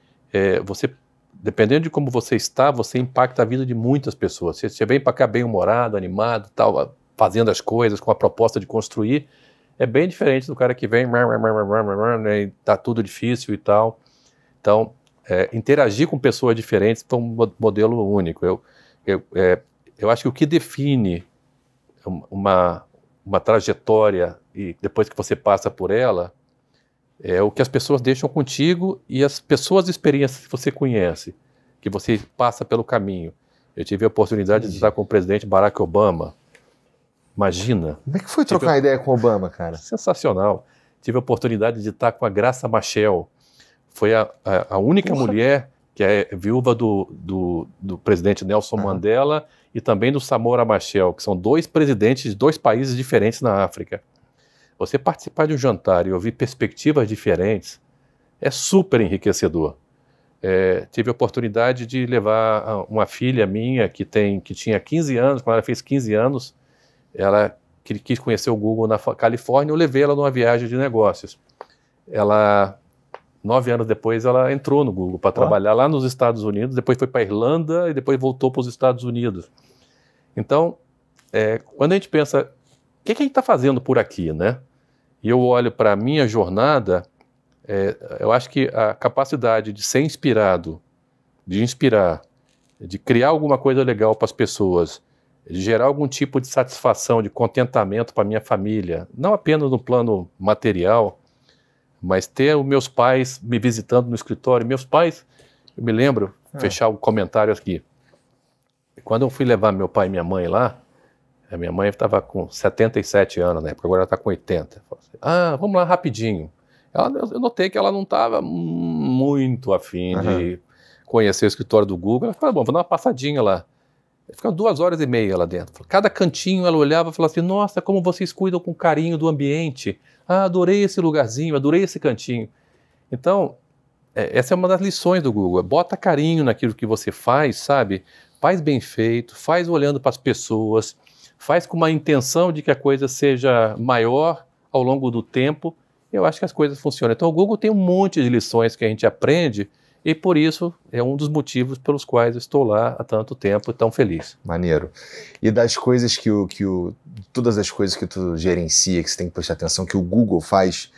você, dependendo de como você está, você impacta a vida de muitas pessoas. Você vem para cá bem-humorado, animado, tal, fazendo as coisas com a proposta de construir, é bem diferente do cara que vem e tá tudo difícil e tal. Então, interagir com pessoas diferentes foi um modelo único. Eu acho que o que define uma trajetória, e depois que você passa por ela, é o que as pessoas deixam contigo e as pessoas experiências que você conhece, que você passa pelo caminho. Eu tive a oportunidade de estar com o presidente Barack Obama. Imagina. Como é que foi trocar ideia com o Obama, cara? Sensacional. Tive a oportunidade de estar com a Graça Machel. Foi a única mulher que é viúva do presidente Nelson Mandela e também do Samora Machel, que são 2 presidentes de 2 países diferentes na África. Você participar de um jantar e ouvir perspectivas diferentes é super enriquecedor. Tive a oportunidade de levar uma filha minha que tinha 15 anos, quando ela fez 15 anos, ela quis conhecer o Google na Califórnia, eu levei ela numa viagem de negócios. 9 anos depois, ela entrou no Google para trabalhar lá nos Estados Unidos, depois foi para a Irlanda e depois voltou para os Estados Unidos. Então, quando a gente pensa, o que a gente está fazendo por aqui, né? E eu olho para a minha jornada, eu acho que a capacidade de ser inspirado, de inspirar, de criar alguma coisa legal para as pessoas, de gerar algum tipo de satisfação, de contentamento para a minha família, não apenas no plano material, mas ter os meus pais me visitando no escritório. Meus pais, eu me lembro, fechar o comentário aqui, quando eu fui levar meu pai e minha mãe lá, a minha mãe estava com 77 anos na época, agora ela está com 80. Falei assim, vamos lá rapidinho. Eu notei que ela não estava muito afim de conhecer o escritório do Google. Ela falou, bom, vou dar uma passadinha lá. Ficava 2h30 lá dentro. Cada cantinho ela olhava e falava assim, nossa, como vocês cuidam com carinho do ambiente. Adorei esse lugarzinho, adorei esse cantinho. Então, essa é uma das lições do Google. Bota carinho naquilo que você faz, sabe? Faz bem feito, faz olhando para as pessoas, faz com uma intenção de que a coisa seja maior ao longo do tempo. Eu acho que as coisas funcionam. Então, o Google tem um monte de lições que a gente aprende e, por isso, é um dos motivos pelos quais eu estou lá há tanto tempo e tão feliz. Maneiro. E das coisas todas as coisas que tu gerencia, que você tem que prestar atenção, que o Google faz,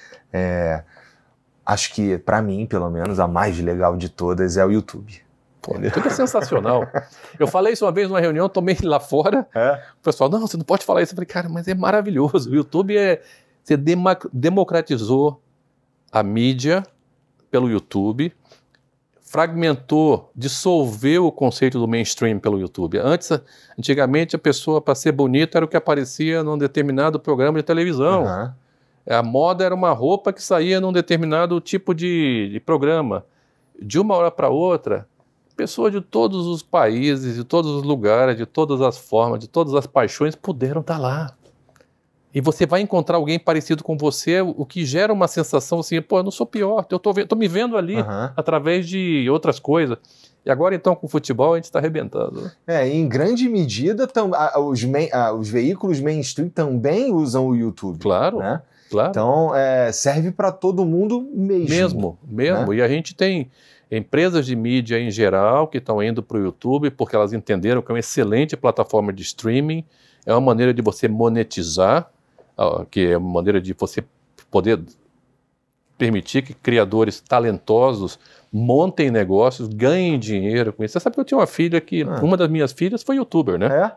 acho que, pra mim, pelo menos, a mais legal de todas é o YouTube. Pô, o YouTube é sensacional. Eu falei isso uma vez numa reunião, tomei lá fora. O pessoal, não, você não pode falar isso. Eu falei, cara, mas é maravilhoso. O YouTube você democratizou a mídia pelo YouTube, fragmentou, dissolveu o conceito do mainstream pelo YouTube. Antigamente, a pessoa, para ser bonita, era o que aparecia num determinado programa de televisão. A moda era uma roupa que saía num determinado tipo de programa. De uma hora para outra, pessoas de todos os países, de todos os lugares, de todas as formas, de todas as paixões puderam estar lá. E você vai encontrar alguém parecido com você, o que gera uma sensação assim, pô, eu não sou pior, eu tô me vendo ali através de outras coisas. E agora, então, com o futebol, a gente está arrebentando. Em grande medida, os veículos mainstream também usam o YouTube. Claro, né? Claro. Então, serve para todo mundo mesmo. Né? E a gente tem empresas de mídia em geral que estão indo para o YouTube porque elas entenderam que é uma excelente plataforma de streaming, é uma maneira de você monetizar, que é uma maneira de você poder permitir que criadores talentosos montem negócios, ganhem dinheiro com isso. Você sabe que eu tinha uma filha que, uma das minhas filhas foi youtuber, né?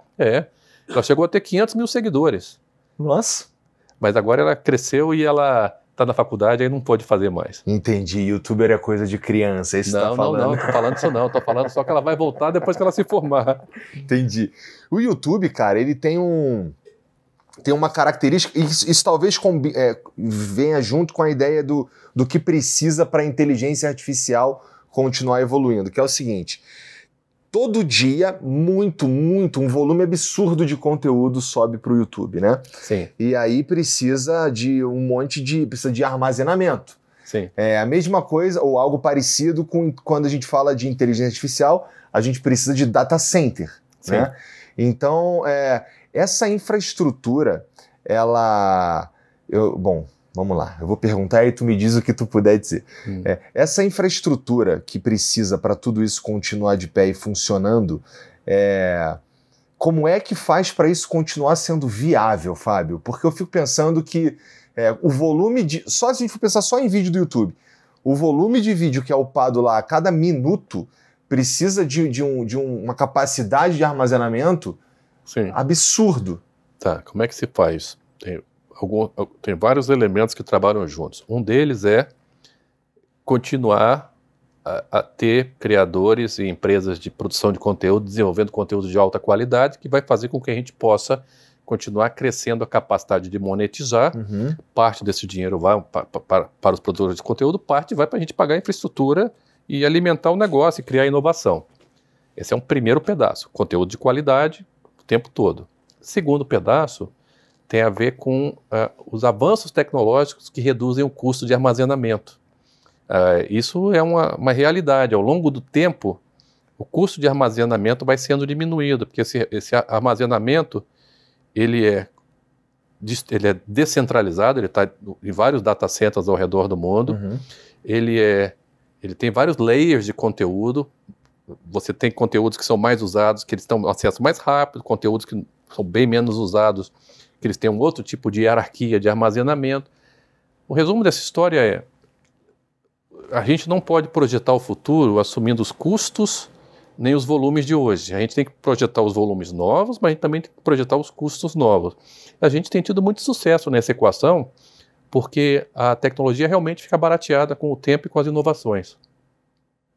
Ela chegou a ter 500 mil seguidores. Nossa! Mas agora ela cresceu e ela está na faculdade e não pode fazer mais. Entendi. Youtuber é coisa de criança, é isso que você tá falando? Não, tô falando isso não. Tô falando só que ela vai voltar depois que ela se formar. Entendi. O YouTube, cara, ele tem uma característica, isso talvez venha junto com a ideia do que precisa para a inteligência artificial continuar evoluindo, que é o seguinte: todo dia, um volume absurdo de conteúdo sobe para o YouTube, né? Sim. E aí precisa de precisa de armazenamento. Sim. É a mesma coisa, ou algo parecido com quando a gente fala de inteligência artificial, a gente precisa de data center, né? Então, essa infraestrutura, bom, vamos lá, eu vou perguntar e tu me diz o que tu puder dizer. Essa infraestrutura que precisa para tudo isso continuar de pé e funcionando, como é que faz para isso continuar sendo viável, Fábio? Porque eu fico pensando que o volume se a gente for pensar só em vídeo do YouTube, o volume de vídeo que é upado lá a cada minuto precisa de uma capacidade de armazenamento absurdo. Tá, como é que se faz? Tem vários elementos que trabalham juntos. Um deles é continuar a ter criadores e empresas de produção de conteúdo, desenvolvendo conteúdo de alta qualidade, que vai fazer com que a gente possa continuar crescendo a capacidade de monetizar. Parte desse dinheiro vai para os produtores de conteúdo, parte vai para a gente pagar a infraestrutura e alimentar o negócio e criar inovação. Esse é um primeiro pedaço, conteúdo de qualidade o tempo todo. Segundo pedaço tem a ver com os avanços tecnológicos que reduzem o custo de armazenamento. Isso é uma realidade. Ao longo do tempo, o custo de armazenamento vai sendo diminuído, porque esse armazenamento ele é descentralizado, ele está em vários data centers ao redor do mundo, ele tem vários layers de conteúdo. Você tem conteúdos que são mais usados, que eles têm um acesso mais rápido, conteúdos que são bem menos usados, que eles têm um outro tipo de hierarquia de armazenamento. O resumo dessa história é: a gente não pode projetar o futuro assumindo os custos nem os volumes de hoje. A gente tem que projetar os volumes novos, mas a gente também tem que projetar os custos novos. A gente tem tido muito sucesso nessa equação, porque a tecnologia realmente fica barateada com o tempo e com as inovações.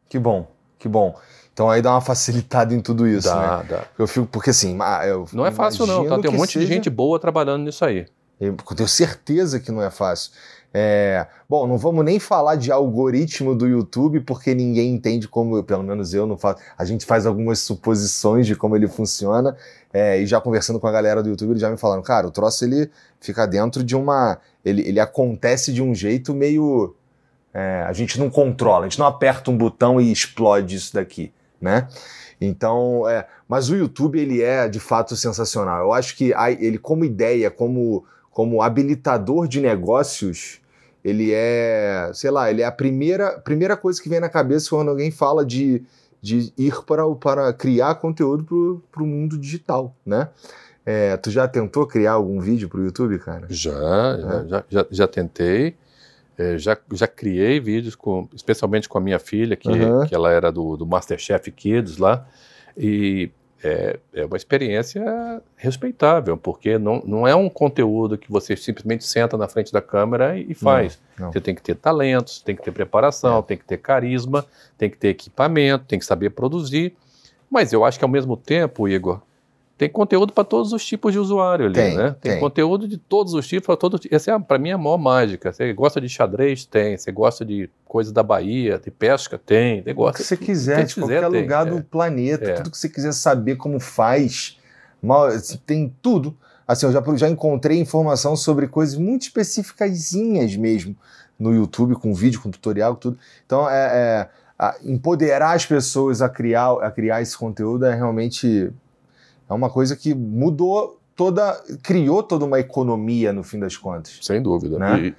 Que bom, que bom. Então aí dá uma facilitada em tudo isso, né? Dá. Eu fico, porque assim... não é fácil não, tá? Tem um monte de gente boa trabalhando nisso aí. Eu tenho certeza que não é fácil. Bom, não vamos nem falar de algoritmo do YouTube, porque ninguém entende como, pelo menos eu não faço. A gente faz algumas suposições de como ele funciona, e já conversando com a galera do YouTube, eles já me falaram, cara, o troço ele fica dentro de ele acontece de um jeito meio... a gente não controla, a gente não aperta um botão e explode isso daqui, né? Então, mas o YouTube, ele é de fato sensacional. Eu acho que ele, como ideia, como habilitador de negócios, ele é, sei lá, ele é a primeira coisa que vem na cabeça quando alguém fala de ir para criar conteúdo para o mundo digital, né? Tu já tentou criar algum vídeo para o YouTube, cara? Já tentei. Já criei vídeos, especialmente com a minha filha, que ela era do MasterChef Kids lá, e é uma experiência respeitável, porque não é um conteúdo que você simplesmente senta na frente da câmera e faz. Não. Você tem que ter talentos, tem que ter preparação, tem que ter carisma, tem que ter equipamento, tem que saber produzir, mas eu acho que ao mesmo tempo, Igor, tem conteúdo para todos os tipos de usuário ali, né? Tem conteúdo de todos os tipos, para todos. Essa para mim é a maior mágica. Você gosta de xadrez? Tem. Você gosta de coisas da Bahia, de pesca? Tem. Você gosta o que você quiser, de qualquer lugar do planeta, tudo que você quiser saber como faz, tem tudo. Assim, eu já encontrei informação sobre coisas muito específicazinhas mesmo no YouTube, com vídeo, com tutorial, tudo. Então, empoderar as pessoas a criar esse conteúdo é realmente... É uma coisa que criou toda uma economia no fim das contas. Sem dúvida. Né?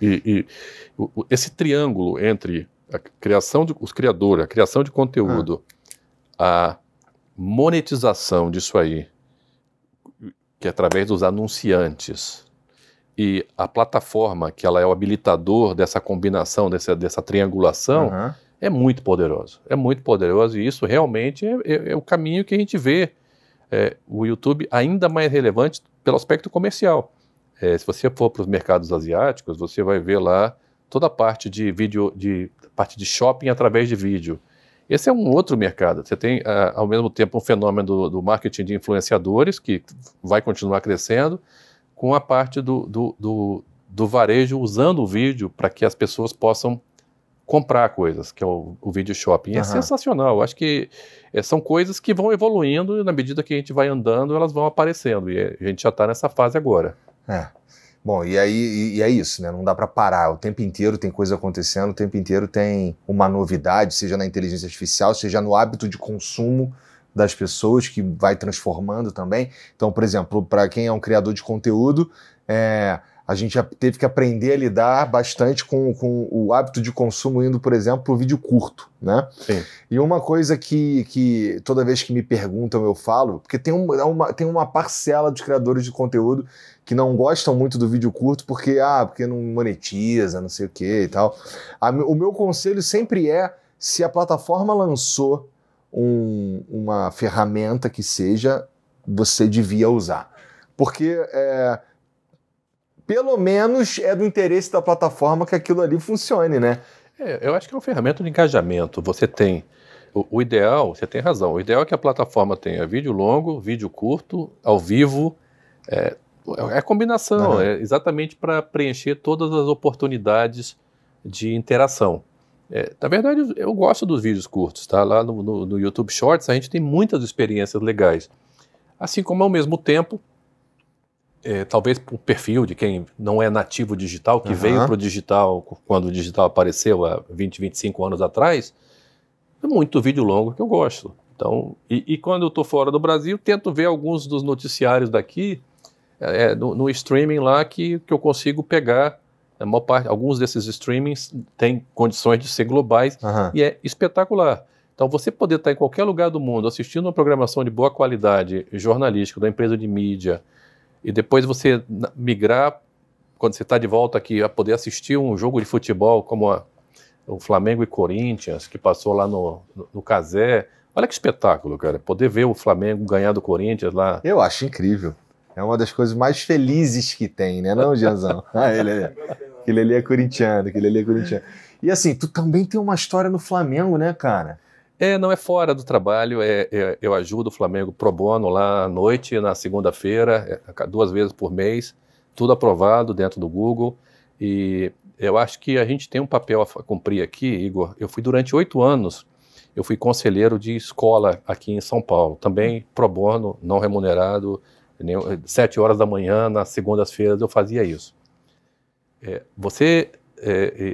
Esse triângulo entre a criação a criação de conteúdo, a monetização disso aí, que é através dos anunciantes, e a plataforma, que ela é o habilitador dessa combinação, dessa triangulação, é muito poderoso. É muito poderoso, e isso realmente é o caminho que a gente vê o YouTube ainda mais relevante pelo aspecto comercial. Se você for para os mercados asiáticos, você vai ver lá toda a parte de vídeo, parte de shopping através de vídeo. Esse é um outro mercado. Você tem, ao mesmo tempo, um fenômeno do marketing de influenciadores, que vai continuar crescendo, com a parte do varejo usando o vídeo para que as pessoas possam comprar coisas, que é o vídeo shopping. É sensacional. Eu acho que são coisas que vão evoluindo e na medida que a gente vai andando, elas vão aparecendo. E a gente já está nessa fase agora. Bom, e é isso, né? Não dá para parar. O tempo inteiro tem coisa acontecendo, o tempo inteiro tem uma novidade, seja na inteligência artificial, seja no hábito de consumo das pessoas, que vai transformando também. Então, por exemplo, para quem é um criador de conteúdo, a gente já teve que aprender a lidar bastante com o hábito de consumo indo, por exemplo, para o vídeo curto, né? Sim. E uma coisa que toda vez que me perguntam eu falo, porque tem uma parcela dos criadores de conteúdo que não gostam muito do vídeo curto porque não monetiza, não sei o que e tal. O meu conselho sempre se a plataforma lançou uma ferramenta que seja, você devia usar. Porque pelo menos é do interesse da plataforma que aquilo ali funcione, né? Eu acho que é uma ferramenta de engajamento. Você tem o ideal, você tem razão, o ideal é que a plataforma tenha vídeo longo, vídeo curto, ao vivo, é a combinação, é exatamente para preencher todas as oportunidades de interação. Na verdade, eu gosto dos vídeos curtos, tá? Lá no YouTube Shorts a gente tem muitas experiências legais. Assim como ao mesmo tempo, talvez por perfil de quem não é nativo digital, que veio para o digital quando o digital apareceu há 20, 25 anos atrás, é muito vídeo longo que eu gosto. Então, e quando eu estou fora do Brasil, tento ver alguns dos noticiários daqui, no streaming lá que eu consigo pegar. A maior parte, alguns desses streamings têm condições de ser globais e é espetacular. Então, você poder estar em qualquer lugar do mundo assistindo uma programação de boa qualidade jornalística da empresa de mídia, e depois você migrar, quando você está de volta aqui, a poder assistir um jogo de futebol como o Flamengo e Corinthians, que passou lá no Cazé. Olha que espetáculo, cara. Poder ver o Flamengo ganhar do Corinthians lá. Eu acho incrível. É uma das coisas mais felizes que tem, né, não, Gianzão? Aquele ali é corintiano, E assim, tu também tem uma história no Flamengo, né, cara? Não é fora do trabalho, eu ajudo o Flamengo pro bono lá à noite, na segunda-feira, 2 vezes por mês, tudo aprovado dentro do Google, e eu acho que a gente tem um papel a cumprir aqui, Igor. Eu fui durante 8 anos, eu fui conselheiro de escola aqui em São Paulo, também pro bono, não remunerado, 7 horas da manhã, nas segundas-feiras eu fazia isso.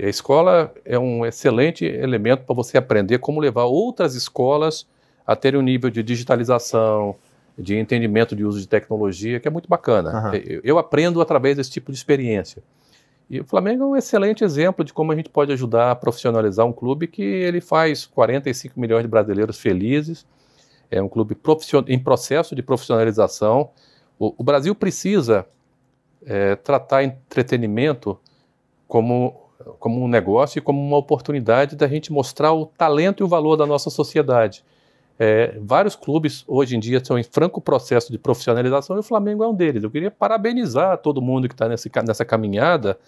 A escola é um excelente elemento para você aprender como levar outras escolas a terem um nível de digitalização, de entendimento de uso de tecnologia, que é muito bacana. Eu aprendo através desse tipo de experiência. E o Flamengo é um excelente exemplo de como a gente pode ajudar a profissionalizar um clube que ele faz 45 milhões de brasileiros felizes, é um clube em processo de profissionalização. O Brasil precisa tratar entretenimento como como um negócio e como uma oportunidade da gente mostrar o talento e o valor da nossa sociedade. Vários clubes hoje em dia estão em franco processo de profissionalização e o Flamengo é um deles. Eu queria parabenizar todo mundo que está nessa caminhada,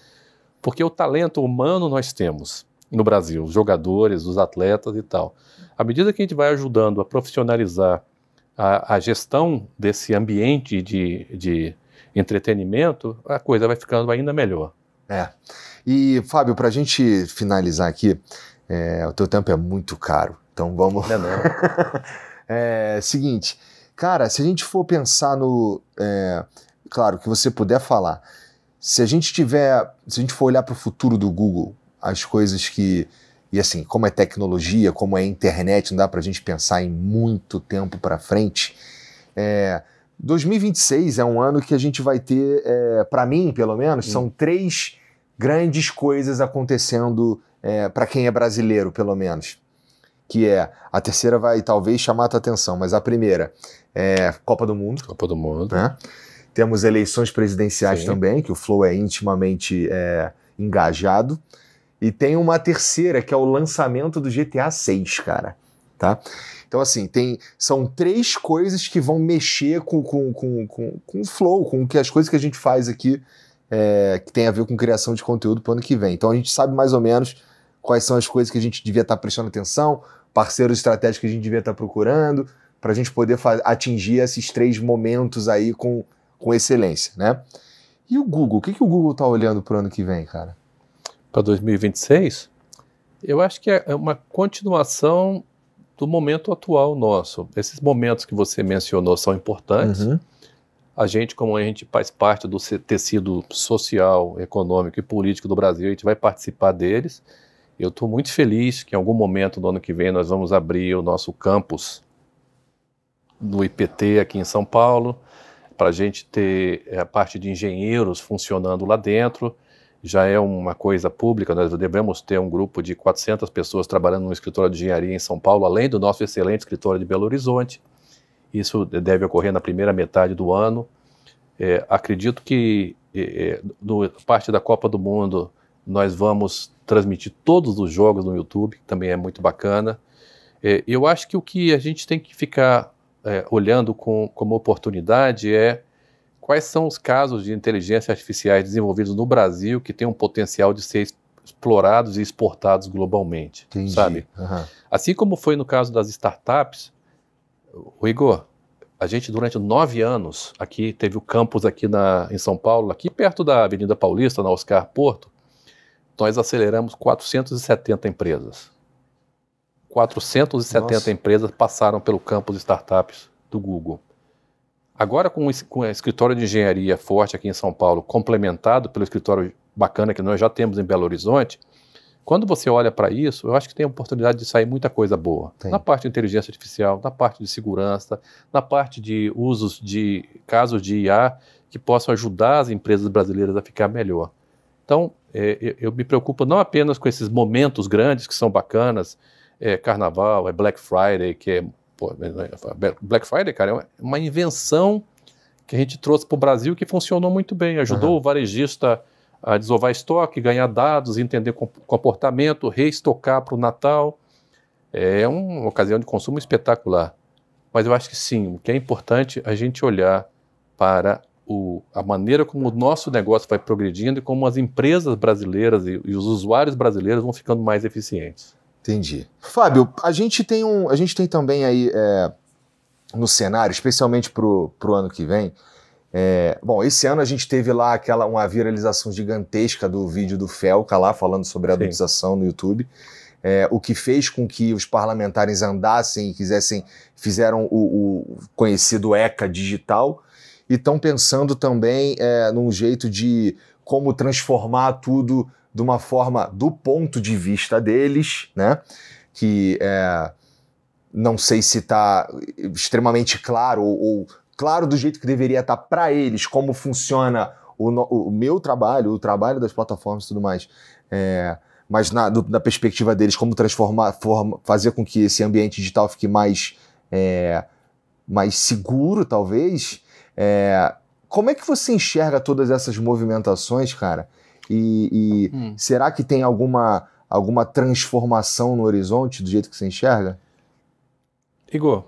porque o talento humano nós temos no Brasil, os jogadores, os atletas e tal. À medida que a gente vai ajudando a profissionalizar a gestão desse ambiente de entretenimento, a coisa vai ficando ainda melhor. E, Fábio, para a gente finalizar aqui, o teu tempo é muito caro, então vamos... Não. Seguinte, cara, se a gente for pensar no... claro, que você puder falar, se a gente for olhar para o futuro do Google, as coisas que... E assim, como é tecnologia, como é internet, não dá para a gente pensar em muito tempo para frente. 2026 é um ano que a gente vai ter, para mim, pelo menos, são 3 grandes coisas acontecendo para quem é brasileiro, pelo menos. Que a terceira vai talvez chamar a tua atenção, mas a primeira é Copa do Mundo. Copa do Mundo. Né? Temos eleições presidenciais Sim. também, que o Flow é intimamente engajado. E tem uma terceira, que é o lançamento do GTA 6, cara. Tá? Então, assim, são 3 coisas que vão mexer com o Flow, com as coisas que a gente faz aqui, que tem a ver com criação de conteúdo para o ano que vem. Então, a gente sabe mais ou menos quais são as coisas que a gente devia estar prestando atenção, parceiros estratégicos que a gente devia estar procurando, para a gente poder atingir esses 3 momentos aí com excelência, né? E o Google? O que o Google está olhando para o ano que vem, cara? Para 2026, eu acho que é uma continuação do momento atual nosso. Esses momentos que você mencionou são importantes. Uhum. A gente, como a gente faz parte do tecido social, econômico e político do Brasil, a gente vai participar deles. Eu estou muito feliz que em algum momento do ano que vem nós vamos abrir o nosso campus no IPT aqui em São Paulo, para a gente ter a parte de engenheiros funcionando lá dentro. Já é uma coisa pública, nós devemos ter um grupo de 400 pessoas trabalhando no escritório de engenharia em São Paulo, além do nosso excelente escritório de Belo Horizonte. Isso deve ocorrer na primeira metade do ano. Acredito que, no parte da Copa do Mundo, nós vamos transmitir todos os jogos no YouTube, que também é muito bacana. Eu acho que o que a gente tem que ficar olhando como oportunidade quais são os casos de inteligência artificiais desenvolvidos no Brasil que têm um potencial de ser explorados e exportados globalmente. Entendi. Sabe? Uhum. Assim como foi no caso das startups, Igor, a gente durante 9 anos, aqui teve o campus aqui em São Paulo, aqui perto da Avenida Paulista, na Oscar Porto, nós aceleramos 470 empresas. 470 Nossa. empresas passaram pelo campus startups do Google. Agora, com o escritório de engenharia forte aqui em São Paulo, complementado pelo escritório bacana que nós já temos em Belo Horizonte, quando você olha para isso, eu acho que tem a oportunidade de sair muita coisa boa. Tem. Na parte de inteligência artificial, na parte de segurança, na parte de usos de casos de IA que possam ajudar as empresas brasileiras a ficar melhor. Então, eu me preocupo não apenas com esses momentos grandes que são bacanas, Carnaval, Black Friday, Black Friday, cara, é uma invenção que a gente trouxe para o Brasil que funcionou muito bem, ajudou o varejista a desovar estoque, ganhar dados, entender comportamento, reestocar para o Natal. É uma ocasião de consumo espetacular. Mas eu acho que sim, o que é importante é a gente olhar para a maneira como o nosso negócio vai progredindo e como as empresas brasileiras e os usuários brasileiros vão ficando mais eficientes. Entendi. Fábio, a gente tem também aí no cenário, especialmente pro ano que vem, bom, esse ano a gente teve lá uma viralização gigantesca do vídeo do Felca lá, falando sobre a adultização no YouTube, o que fez com que os parlamentares andassem e fizeram o conhecido ECA digital, e estão pensando também num jeito de como transformar tudo de uma forma do ponto de vista deles, né? Que não sei se está extremamente claro ou claro do jeito que deveria estar para eles, como funciona o meu trabalho, o trabalho das plataformas e tudo mais, mas da perspectiva deles, como transformar, fazer com que esse ambiente digital fique mais seguro, talvez. Como é que você enxerga todas essas movimentações, cara? Será que tem alguma transformação no horizonte do jeito que você enxerga? Igor,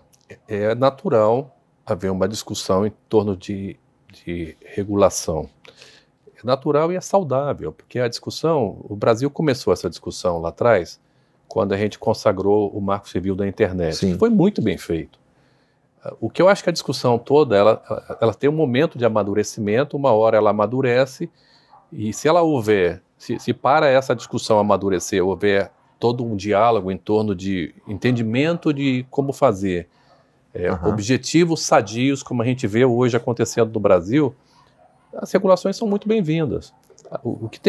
é natural haver uma discussão em torno de regulação. É natural e é saudável, porque a discussão, o Brasil começou essa discussão lá atrás, quando a gente consagrou o Marco Civil da Internet, que foi muito bem feito. O que eu acho que a discussão toda, ela tem um momento de amadurecimento, uma hora ela amadurece, e se ela houver, se para essa discussão amadurecer, houver todo um diálogo em torno de entendimento de como fazer, objetivos sadios, como a gente vê hoje acontecendo no Brasil, as regulações são muito bem-vindas. O que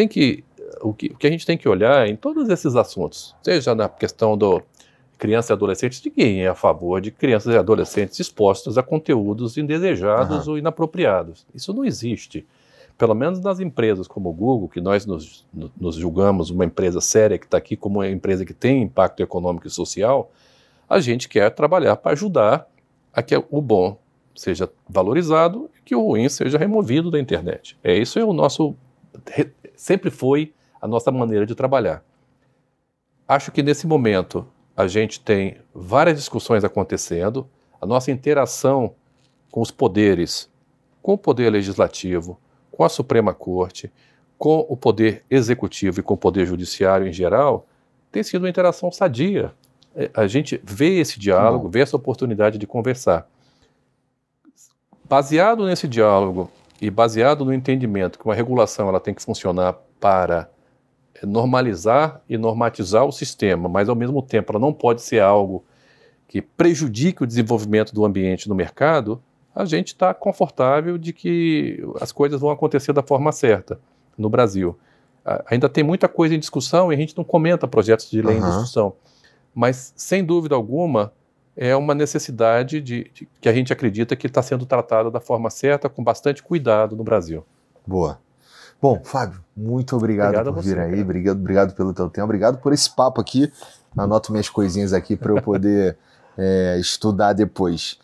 a gente tem que olhar em todos esses assuntos, seja na questão do crianças e adolescentes, ninguém é a favor de crianças e adolescentes expostos a conteúdos indesejados ou inapropriados. Isso não existe. Pelo menos nas empresas como o Google, que nós nos julgamos uma empresa séria, que está aqui como uma empresa que tem impacto econômico e social, a gente quer trabalhar para ajudar a que o bom seja valorizado e que o ruim seja removido da internet. Isso é o nosso... Sempre foi a nossa maneira de trabalhar. Acho que nesse momento a gente tem várias discussões acontecendo, a nossa interação com os poderes, com o poder legislativo, com a Suprema Corte, com o poder executivo e com o poder judiciário em geral, tem sido uma interação sadia. A gente vê esse diálogo, vê essa oportunidade de conversar. Baseado nesse diálogo e baseado no entendimento que uma regulação ela tem que funcionar para normalizar e normatizar o sistema, mas ao mesmo tempo ela não pode ser algo que prejudique o desenvolvimento do ambiente no mercado, a gente está confortável de que as coisas vão acontecer da forma certa no Brasil. Ainda tem muita coisa em discussão e a gente não comenta projetos de lei em discussão, mas sem dúvida alguma é uma necessidade que a gente acredita que está sendo tratada da forma certa, com bastante cuidado no Brasil. Boa. Bom, Fábio, muito obrigado por vir aí, obrigado pelo teu tempo, obrigado por esse papo aqui. Anoto minhas coisinhas aqui para eu poder estudar depois.